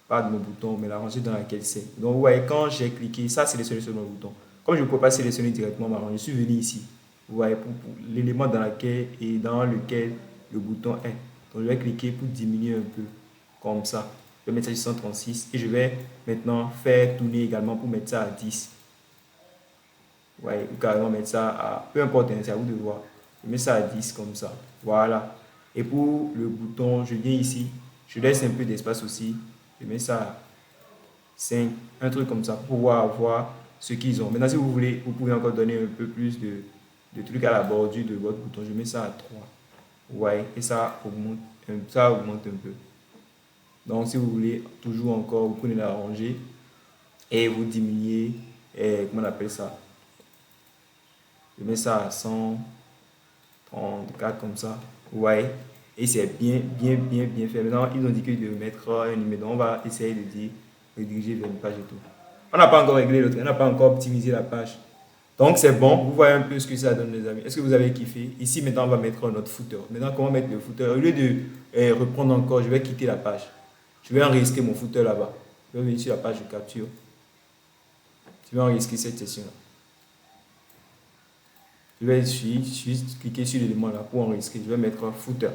pas de mon bouton, mais la rangée dans laquelle c'est. Donc, vous voyez, quand j'ai cliqué, ça sélectionné sur mon bouton. Comme je ne peux pas sélectionner directement ma rangée, je suis venu ici. Vous voyez, pour l'élément dans lequel le bouton est. Donc, je vais cliquer pour diminuer un peu, comme ça. Je vais mettre ça sur 136 et je vais maintenant faire tourner également pour mettre ça à 10. Vous voyez, ou carrément mettre ça à, peu importe, c'est à vous de voir. Je mets ça à 10 comme ça. Voilà. Et pour le bouton, je viens ici, je laisse un peu d'espace aussi. Je mets ça à 5, un truc comme ça, pour pouvoir voir ce qu'ils ont. Maintenant, si vous voulez, vous pouvez encore donner un peu plus de trucs à la bordure de votre bouton. Je mets ça à 3. Vous voyez, et ça augmente un peu. Donc, si vous voulez toujours encore, vous prenez la rangée et vous diminuez, comment on appelle ça? Je mets ça à 134 comme ça. Vous voyez? Et c'est bien fait. Maintenant, ils ont dit que de mettre un numéro. On va essayer de dire rediriger vers une page et tout. On n'a pas encore réglé le truc. On n'a pas encore optimisé la page. Donc, c'est bon. Vous voyez un peu ce que ça donne, les amis. Est-ce que vous avez kiffé? Ici, maintenant, on va mettre notre footer. Maintenant, comment mettre le footer? Au lieu de reprendre encore, je vais quitter la page. Je vais enregistrer mon footer là-bas. Je vais venir sur la page de capture. Je vais enregistrer cette session-là. Je vais juste cliquer sur l'élément là pour enregistrer. Je vais mettre un footer.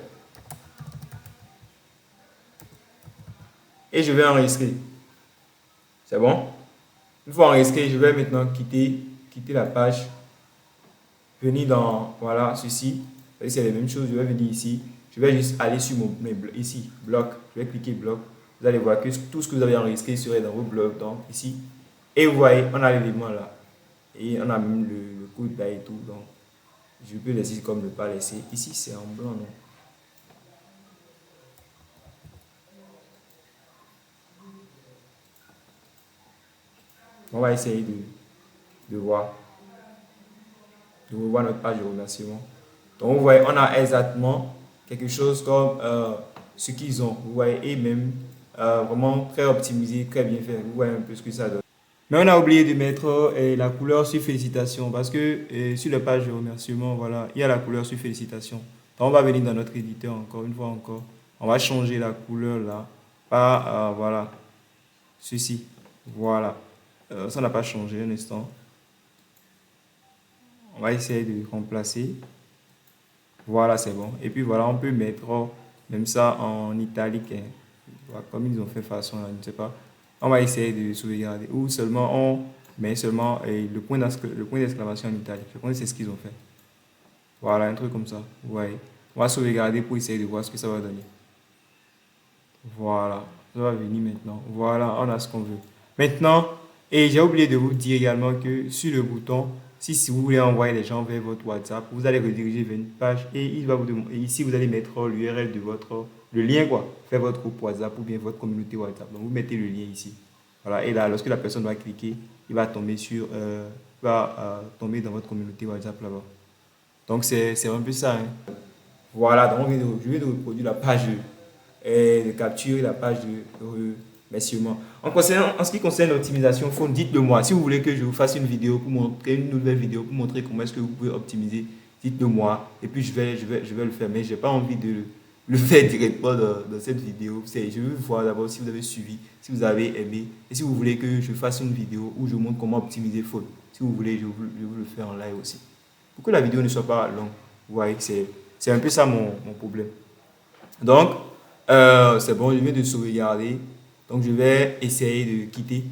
Et je vais enregistrer. C'est bon? Une fois enregistré, je vais maintenant quitter la page. Venir dans, voilà, ceci. C'est la même chose. Je vais venir ici. Je vais juste aller sur ici, bloc. Je vais cliquer bloc. Vous allez voir que tout ce que vous avez enregistré serait dans vos blocs. Donc, ici. Et vous voyez, on a l'élément là. Et on a même le code là et tout. Donc, je peux laisser comme ne pas laisser. Ici, c'est en blanc, non? On va essayer de voir. De revoir notre page de remerciement. Donc, vous voyez, on a exactement quelque chose comme ce qu'ils ont. Vous voyez, et même vraiment très optimisé, très bien fait. Vous voyez un peu ce que ça donne. Mais on a oublié de mettre la couleur sur félicitations parce que sur la page de remerciement, voilà, il y a la couleur sur félicitations. Donc, on va venir dans notre éditeur encore une fois encore. On va changer la couleur là par, voilà, ceci. Voilà. Ça n'a pas changé un instant. On va essayer de remplacer. Voilà, c'est bon. Et puis voilà, on peut mettre même ça en italique. Hein. Voilà, comme ils ont fait façon, je ne sais pas. On va essayer de sauvegarder. Ou seulement on met seulement le point d'exclamation en italique. Je pense que c'est ce qu'ils ont fait. Voilà, un truc comme ça. Vous voyez. On va sauvegarder pour essayer de voir ce que ça va donner. Voilà. Ça va venir maintenant. Voilà, on a ce qu'on veut. Maintenant, et j'ai oublié de vous dire également que sur le bouton, si vous voulez envoyer les gens vers votre WhatsApp, vous allez rediriger vers une page et il va vous demander, ici vous allez mettre l'URL de le lien quoi, faire votre groupe WhatsApp ou bien votre communauté WhatsApp. Donc vous mettez le lien ici. Voilà, et là, lorsque la personne va cliquer, il va tomber tomber dans votre communauté WhatsApp là-bas. Donc c'est un peu ça. Hein. Voilà, donc je viens de reproduire la page de capture et la page de mais sûrement. En ce qui concerne l'optimisation phone, dites-le moi. Si vous voulez que je vous fasse une vidéo pour montrer une nouvelle vidéo pour montrer comment est-ce que vous pouvez optimiser, dites-le moi. Et puis je vais le faire. Mais je n'ai pas envie de le faire directement dans cette vidéo. Je veux voir d'abord si vous avez suivi, si vous avez aimé. Et si vous voulez que je fasse une vidéo où je montre comment optimiser phone. Si vous voulez, je vous le faire en live aussi. Pour que la vidéo ne soit pas longue. Vous voyez que c'est un peu ça mon problème. Donc, c'est bon, je viens de sauvegarder. Donc, je vais essayer de quitter.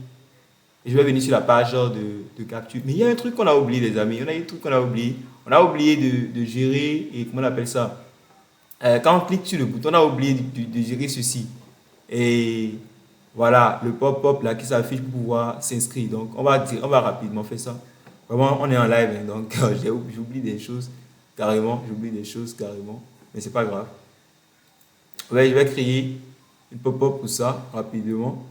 Et je vais venir sur la page de capture. Mais il y a un truc qu'on a oublié, les amis. On a un truc qu'on a oublié. On a oublié de gérer, et comment on appelle ça? Quand on clique sur le bouton, on a oublié de gérer ceci. Et voilà, le pop-up là qui s'affiche pour pouvoir s'inscrire. Donc, on va rapidement faire ça. Vraiment, on est en live, hein, donc j'oublie des choses carrément. J'oublie des choses carrément. Mais c'est pas grave. Ouais, je vais créer une pop-up pour ça rapidement.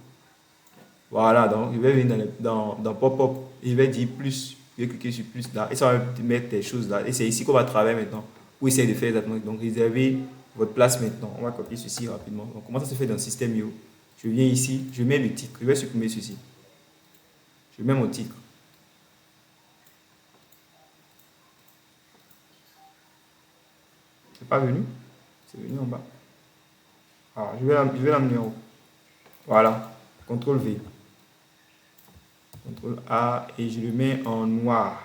Voilà, donc je vais venir dans pop-up et je vais dire plus. Je vais cliquer sur plus là et ça va mettre des choses là. Et c'est ici qu'on va travailler maintenant pour essayer de faire exactement. Donc réservez votre place maintenant. On va copier ceci rapidement. Donc comment ça se fait dans System.io? Je viens ici, je mets le titre. Je vais supprimer ceci. Je mets mon titre. C'est pas venu? C'est venu en bas. Alors, je vais l'amener en haut. Voilà. CTRL V. CTRL A et je le mets en noir.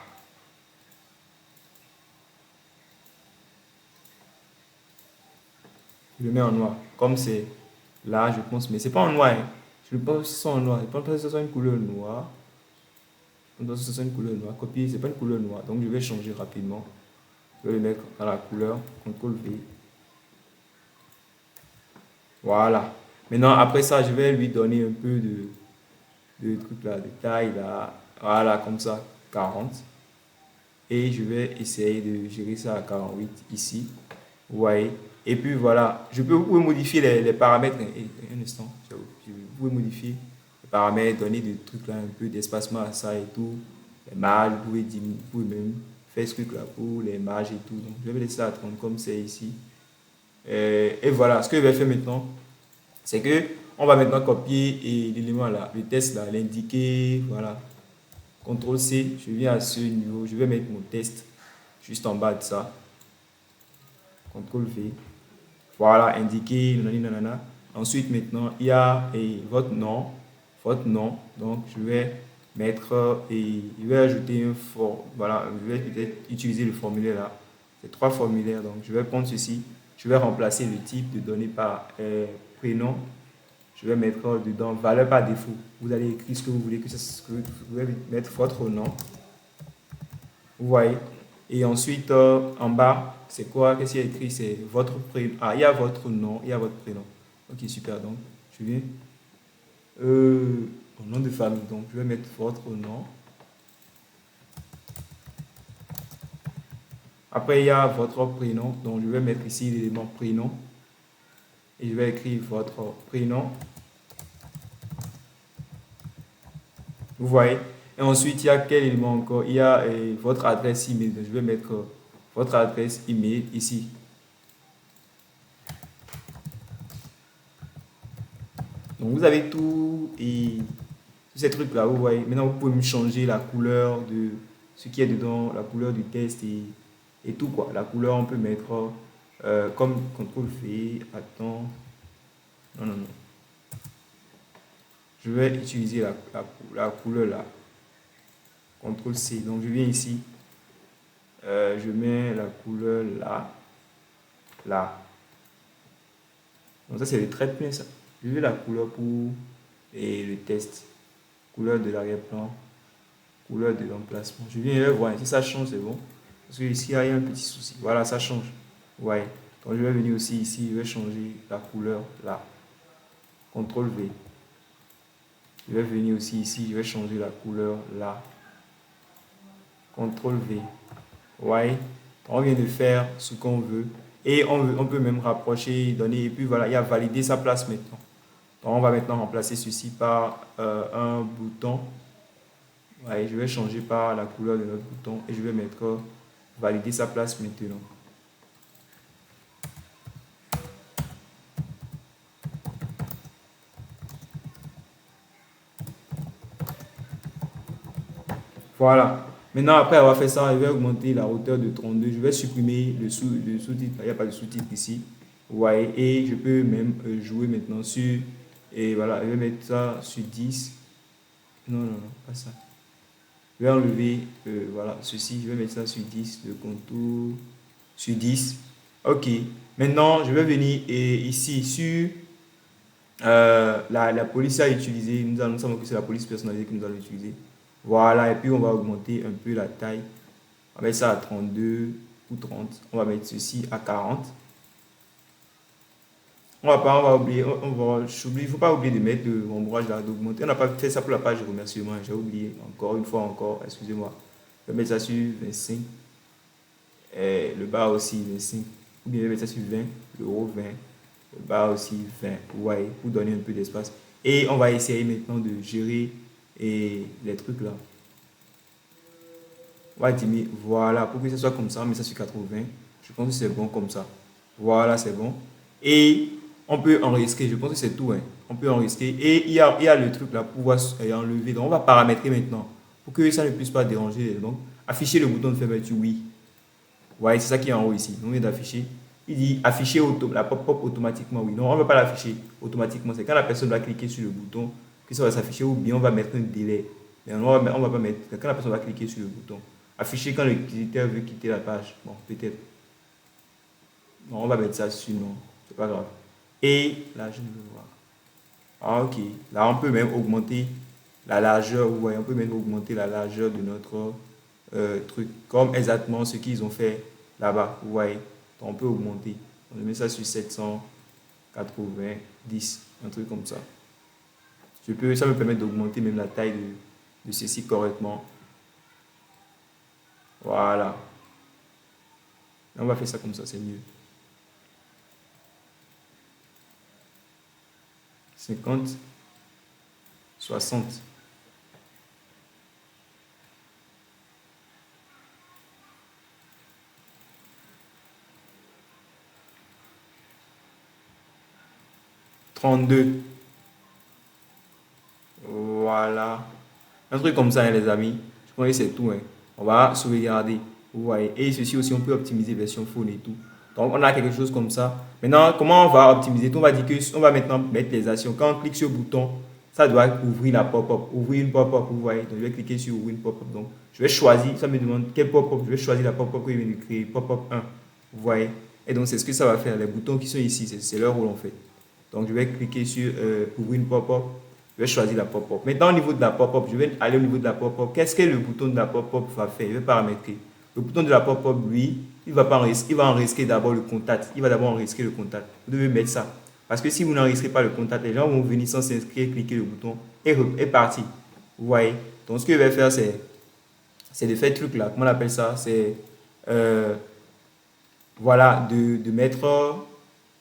Je le mets en noir. Comme c'est là, je pense, mais c'est pas en noir. Hein. Je ne pense pas que ce soit en noir. Je pense que ce soit une couleur noire. Je pense que ce soit une couleur noire. Copier, c'est pas une couleur noire. Donc je vais changer rapidement. Je vais le mettre dans la couleur. CTRL V. Voilà. Maintenant, après ça, je vais lui donner un peu de trucs là, de taille là. Voilà, comme ça, 40. Et je vais essayer de gérer ça à 48 ici. Vous voyez. Et puis voilà, vous pouvez modifier les paramètres. Un instant, vous pouvez modifier les paramètres, donner des trucs là, un peu d'espacement à ça et tout. Les marges, vous pouvez même faire ce truc là pour les marges et tout. Donc je vais laisser ça à 30 comme c'est ici. Et voilà, ce que je vais faire maintenant, c'est que on va maintenant copier l'élément là, le test là, l'indiquer, voilà. CTRL C, je viens à ce niveau, je vais mettre mon test juste en bas de ça. CTRL V. Voilà, indiquer, nanana. Ensuite, maintenant, il y a votre nom. Votre nom. Donc, je vais mettre et je vais ajouter un voilà, je vais peut-être utiliser le formulaire là. C'est 3 formulaires. Donc, je vais prendre ceci. Je vais remplacer le type de données par prénom. Je vais mettre dedans valeur par défaut. Vous allez écrire ce que vous voulez que vous allez mettre votre nom. Vous voyez. Et ensuite, en bas, c'est quoi? Qu'est-ce qu'il y a écrit? C'est votre prénom. Ah, il y a votre nom, il y a votre prénom. Ok, super. Donc, je viens au nom de famille. Donc, je vais mettre votre nom. Après, il y a votre prénom. Donc, je vais mettre ici l'élément prénom. Et je vais écrire votre prénom. Vous voyez? Et ensuite, il y a quel élément encore? Il y a votre adresse email. Donc, je vais mettre votre adresse email ici. Donc, vous avez tout et tous ces trucs-là, vous voyez. Maintenant, vous pouvez me changer la couleur de ce qui est dedans, la couleur du test et tout quoi. La couleur, on peut mettre comme CTRL V. Attends. Non, non, non. Je vais utiliser la couleur là. CTRL C. Donc, je viens ici. Je mets la couleur là. Là. Donc, ça, c'est le traitement, ça. Je veux la couleur pour le test. Couleur de l'arrière-plan. Couleur de l'emplacement. Je viens voir. Si ça change, c'est bon. Parce que ici, il y a un petit souci. Voilà, ça change. Ouais. Donc, je vais venir aussi ici. Je vais changer la couleur là. CTRL V. Je vais venir aussi ici. Je vais changer la couleur là. CTRL V. Ouais. On vient de faire ce qu'on veut. Et on peut même rapprocher, donner. Et puis voilà, il y a valider sa place maintenant. Donc, on va maintenant remplacer ceci par un bouton. Ouais, je vais changer par la couleur de notre bouton et je vais mettre valider sa place maintenant. Voilà. Maintenant, après avoir fait ça, je vais augmenter la hauteur de 32. Je vais supprimer le sous-titre. Il n'y a pas de sous-titre ici. Vous voyez. Et je peux même jouer maintenant sur... Et voilà, je vais mettre ça sur 10. Non, non, non, pas ça. Je vais enlever, voilà, ceci. Je vais mettre ça sur 10. Le contour sur 10. OK. Maintenant, je vais venir ici sur la police à utiliser. Nous allons savoir que c'est la police personnalisée que nous allons utiliser. Voilà, et puis on va augmenter un peu la taille. On va mettre ça à 32 ou 30. On va mettre ceci à 40. On va oublier, il ne faut pas oublier de mettre le rembourrage là, d'augmenter. On n'a pas fait ça pour la page de remerciement. J'ai oublié encore une fois encore, excusez-moi. Je vais mettre ça sur 25. Et le bas aussi 25. Ou bien je vais mettre ça sur 20, le haut 20, le bas aussi 20. Ouais, pour donner un peu d'espace. Et on va essayer maintenant de gérer les trucs là. On va diminuer, voilà, pour que ce soit comme ça, on met ça sur 80. Je pense que c'est bon comme ça. Voilà, c'est bon. Et on peut enregistrer, je pense que c'est tout. Hein. On peut enregistrer. Et il y a le truc là pour pouvoir enlever. Donc, on va paramétrer maintenant pour que ça ne puisse pas déranger. Donc, afficher le bouton de fermeture, oui. Vous voyez, c'est ça qui est en haut ici. On vient d'afficher. Il dit afficher la pop-up automatiquement, oui. Non, on ne va pas l'afficher automatiquement. C'est quand la personne va cliquer sur le bouton que ça va s'afficher ou bien on va mettre un délai. Mais on va pas mettre quand la personne va cliquer sur le bouton. Afficher quand le visiteur veut quitter la page. Bon, peut-être. Non, on va mettre ça sur non. C'est pas grave. Et là, je veux voir. Ah, ok. Là, on peut même augmenter la largeur. Vous voyez, on peut même augmenter la largeur de notre truc. Comme exactement ce qu'ils ont fait là-bas. Vous voyez. Donc, on peut augmenter. On met ça sur 790. Un truc comme ça. Ça me permet d'augmenter même la taille de ceci correctement. Voilà. On va faire ça comme ça, c'est mieux. 50, 60. Voilà. Un truc comme ça, hein, les amis. Je crois que c'est tout. Hein. On va sauvegarder. Vous voyez. Et ceci aussi, on peut optimiser version phone et tout. Donc, on a quelque chose comme ça. Maintenant, comment on va optimiser tout? On va dire que on va maintenant mettre les actions. Quand on clique sur le bouton, ça doit ouvrir la pop-up. Ouvrir une pop-up, vous voyez. Donc, je vais cliquer sur ouvrir une pop-up. Donc, je vais choisir. Ça me demande quelle pop-up. Je vais choisir la pop-up que je viens de créer. Pop-up 1. Vous voyez. Et donc, c'est ce que ça va faire. Les boutons qui sont ici, c'est leur rôle en fait. Donc, je vais cliquer sur ouvrir une pop-up. Je vais choisir la pop-up. Maintenant, au niveau de la pop-up, je vais aller au niveau de la pop-up. Qu'est-ce que le bouton de la pop-up va faire? Je vais paramétrer. Le bouton de la pop-up, lui, il va enregistrer d'abord le contact. Il va d'abord enregistrer le contact. Vous devez mettre ça. Parce que si vous n'enregistrez pas le contact, les gens vont venir sans s'inscrire, cliquer le bouton et parti. Vous voyez? Donc, ce que je vais faire, c'est de faire ce truc là. Comment on appelle ça? C'est voilà, de mettre,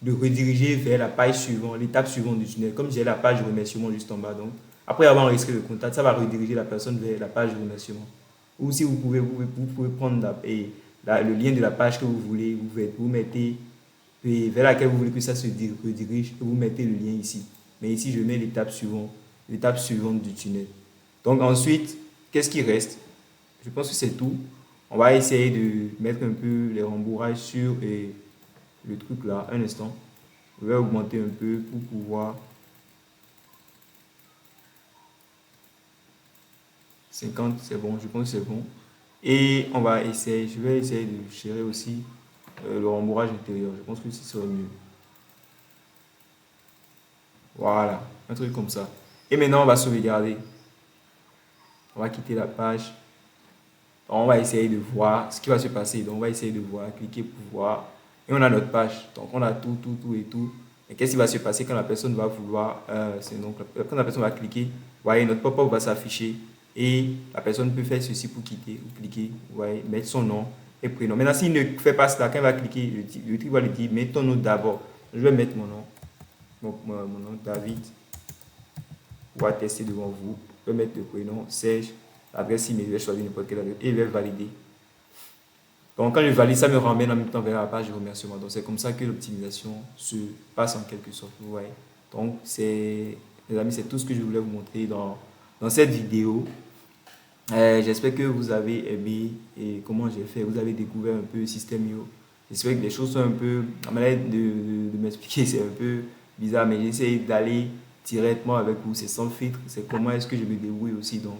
de rediriger vers la page suivante, l'étape suivante du tunnel. Comme j'ai la page de remerciement juste en bas, donc après avoir enregistré le contact, ça va rediriger la personne vers la page de remerciement. Ou si vous pouvez prendre le lien de la page que vous voulez, vous mettez vers laquelle vous voulez que ça se redirige, et vous mettez le lien ici. Mais ici, je mets l'étape suivante du tunnel. Donc ensuite, qu'est-ce qui reste? Je pense que c'est tout. On va essayer de mettre un peu les rembourrages sur le truc là. Un instant. Je vais augmenter un peu pour pouvoir. 50, c'est bon. Je pense que c'est bon. Et on va essayer. Je vais essayer de gérer aussi le rembourrage intérieur. Je pense que ce serait mieux. Voilà. Un truc comme ça. Et maintenant, on va sauvegarder. On va quitter la page. On va essayer de voir ce qui va se passer. Donc, on va essayer de voir, cliquer pour voir. Et on a notre page. Donc, on a tout et tout. Et qu'est-ce qui va se passer quand la personne va vouloir, quand la personne va cliquer, vous voyez, notre pop-up va s'afficher. Et la personne peut faire ceci pour quitter ou cliquer, vous voyez, mettre son nom et prénom. Maintenant, s'il ne fait pas cela, quand il va cliquer, le truc va lui dire, mets ton nom d'abord. Je vais mettre mon nom. Donc, mon nom, David. On va tester devant vous. Je vais mettre le prénom, Serge. L'adresse email, je vais choisir n'importe quelle adresse et je vais valider. Donc, quand je valide, ça me ramène en même temps vers la page de remerciement. Donc, c'est comme ça que l'optimisation se passe en quelque sorte. Vous voyez. Donc, les amis, c'est tout ce que je voulais vous montrer dans cette vidéo. J'espère que vous avez aimé et comment j'ai fait. Vous avez découvert un peu le système IO. J'espère que les choses sont un peu. La manière de m'expliquer, c'est un peu bizarre, mais j'essaie d'aller directement avec vous. C'est sans filtre. C'est comment est-ce que je me débrouille aussi. Donc,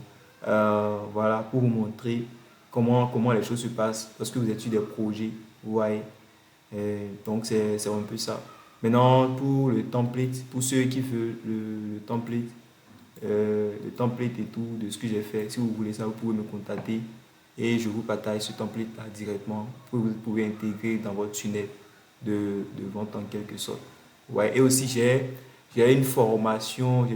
voilà, pour vous montrer comment les choses se passent. Parce que vous êtes sur des projets. Vous voyez. Donc, c'est un peu ça. Maintenant, pour le template, pour ceux qui veulent le template et tout de ce que j'ai fait. Si vous voulez ça, vous pouvez me contacter et je vous partage ce template là directement. Vous pouvez intégrer dans votre tunnel de vente en quelque sorte. Ouais, et aussi j'ai une formation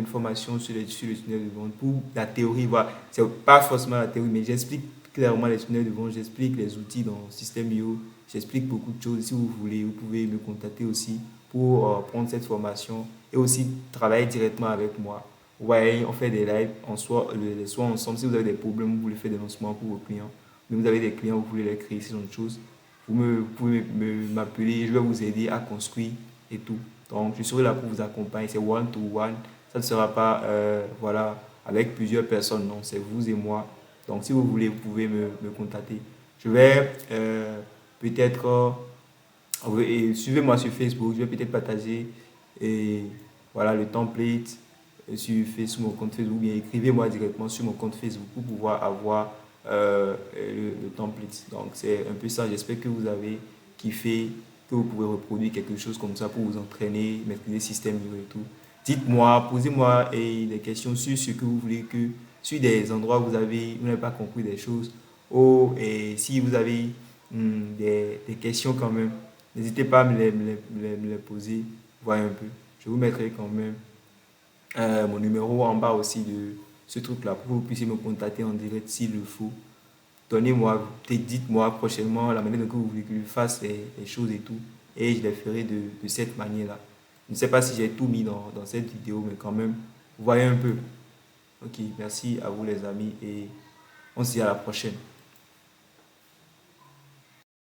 sur le tunnel de vente pour la théorie. Voilà. C'est pas forcément la théorie, mais j'explique clairement les tunnels de vente, j'explique les outils dans le système IO, j'explique beaucoup de choses. Si vous voulez, vous pouvez me contacter aussi pour prendre cette formation et aussi travailler directement avec moi. Ouais, on fait des lives en soi, les soirs ensemble. Si vous avez des problèmes, vous voulez faire des lancements pour vos clients, mais vous avez des clients, vous voulez les créer, ce genre de choses, vous pouvez m'appeler, je vais vous aider à construire et tout. Donc, je serai là pour vous accompagner. C'est one to one. Ça ne sera pas voilà, avec plusieurs personnes, non, c'est vous et moi. Donc, si vous voulez, vous pouvez me contacter. Je vais peut-être, suivez-moi sur Facebook, je vais peut-être partager et, voilà, le template sur mon compte Facebook, ou bien écrivez-moi directement sur mon compte Facebook pour pouvoir avoir le template. Donc, c'est un peu ça. J'espère que vous avez kiffé, que vous pouvez reproduire quelque chose comme ça pour vous entraîner, maîtriser le système et tout. Dites-moi, posez-moi des questions sur ce que vous voulez que, sur des endroits où vous n'avez pas compris des choses, ou et si vous avez des questions quand même, n'hésitez pas à me les poser, voyez un peu. Je vous mettrai quand même mon numéro en bas aussi de ce truc-là pour que vous puissiez me contacter en direct s'il le faut. Donnez-moi, dites-moi prochainement la manière dont vous voulez que je fasse les choses et tout. Et je les ferai de cette manière-là. Je ne sais pas si j'ai tout mis dans cette vidéo, mais quand même, vous voyez un peu. Ok, merci à vous les amis et on se dit à la prochaine.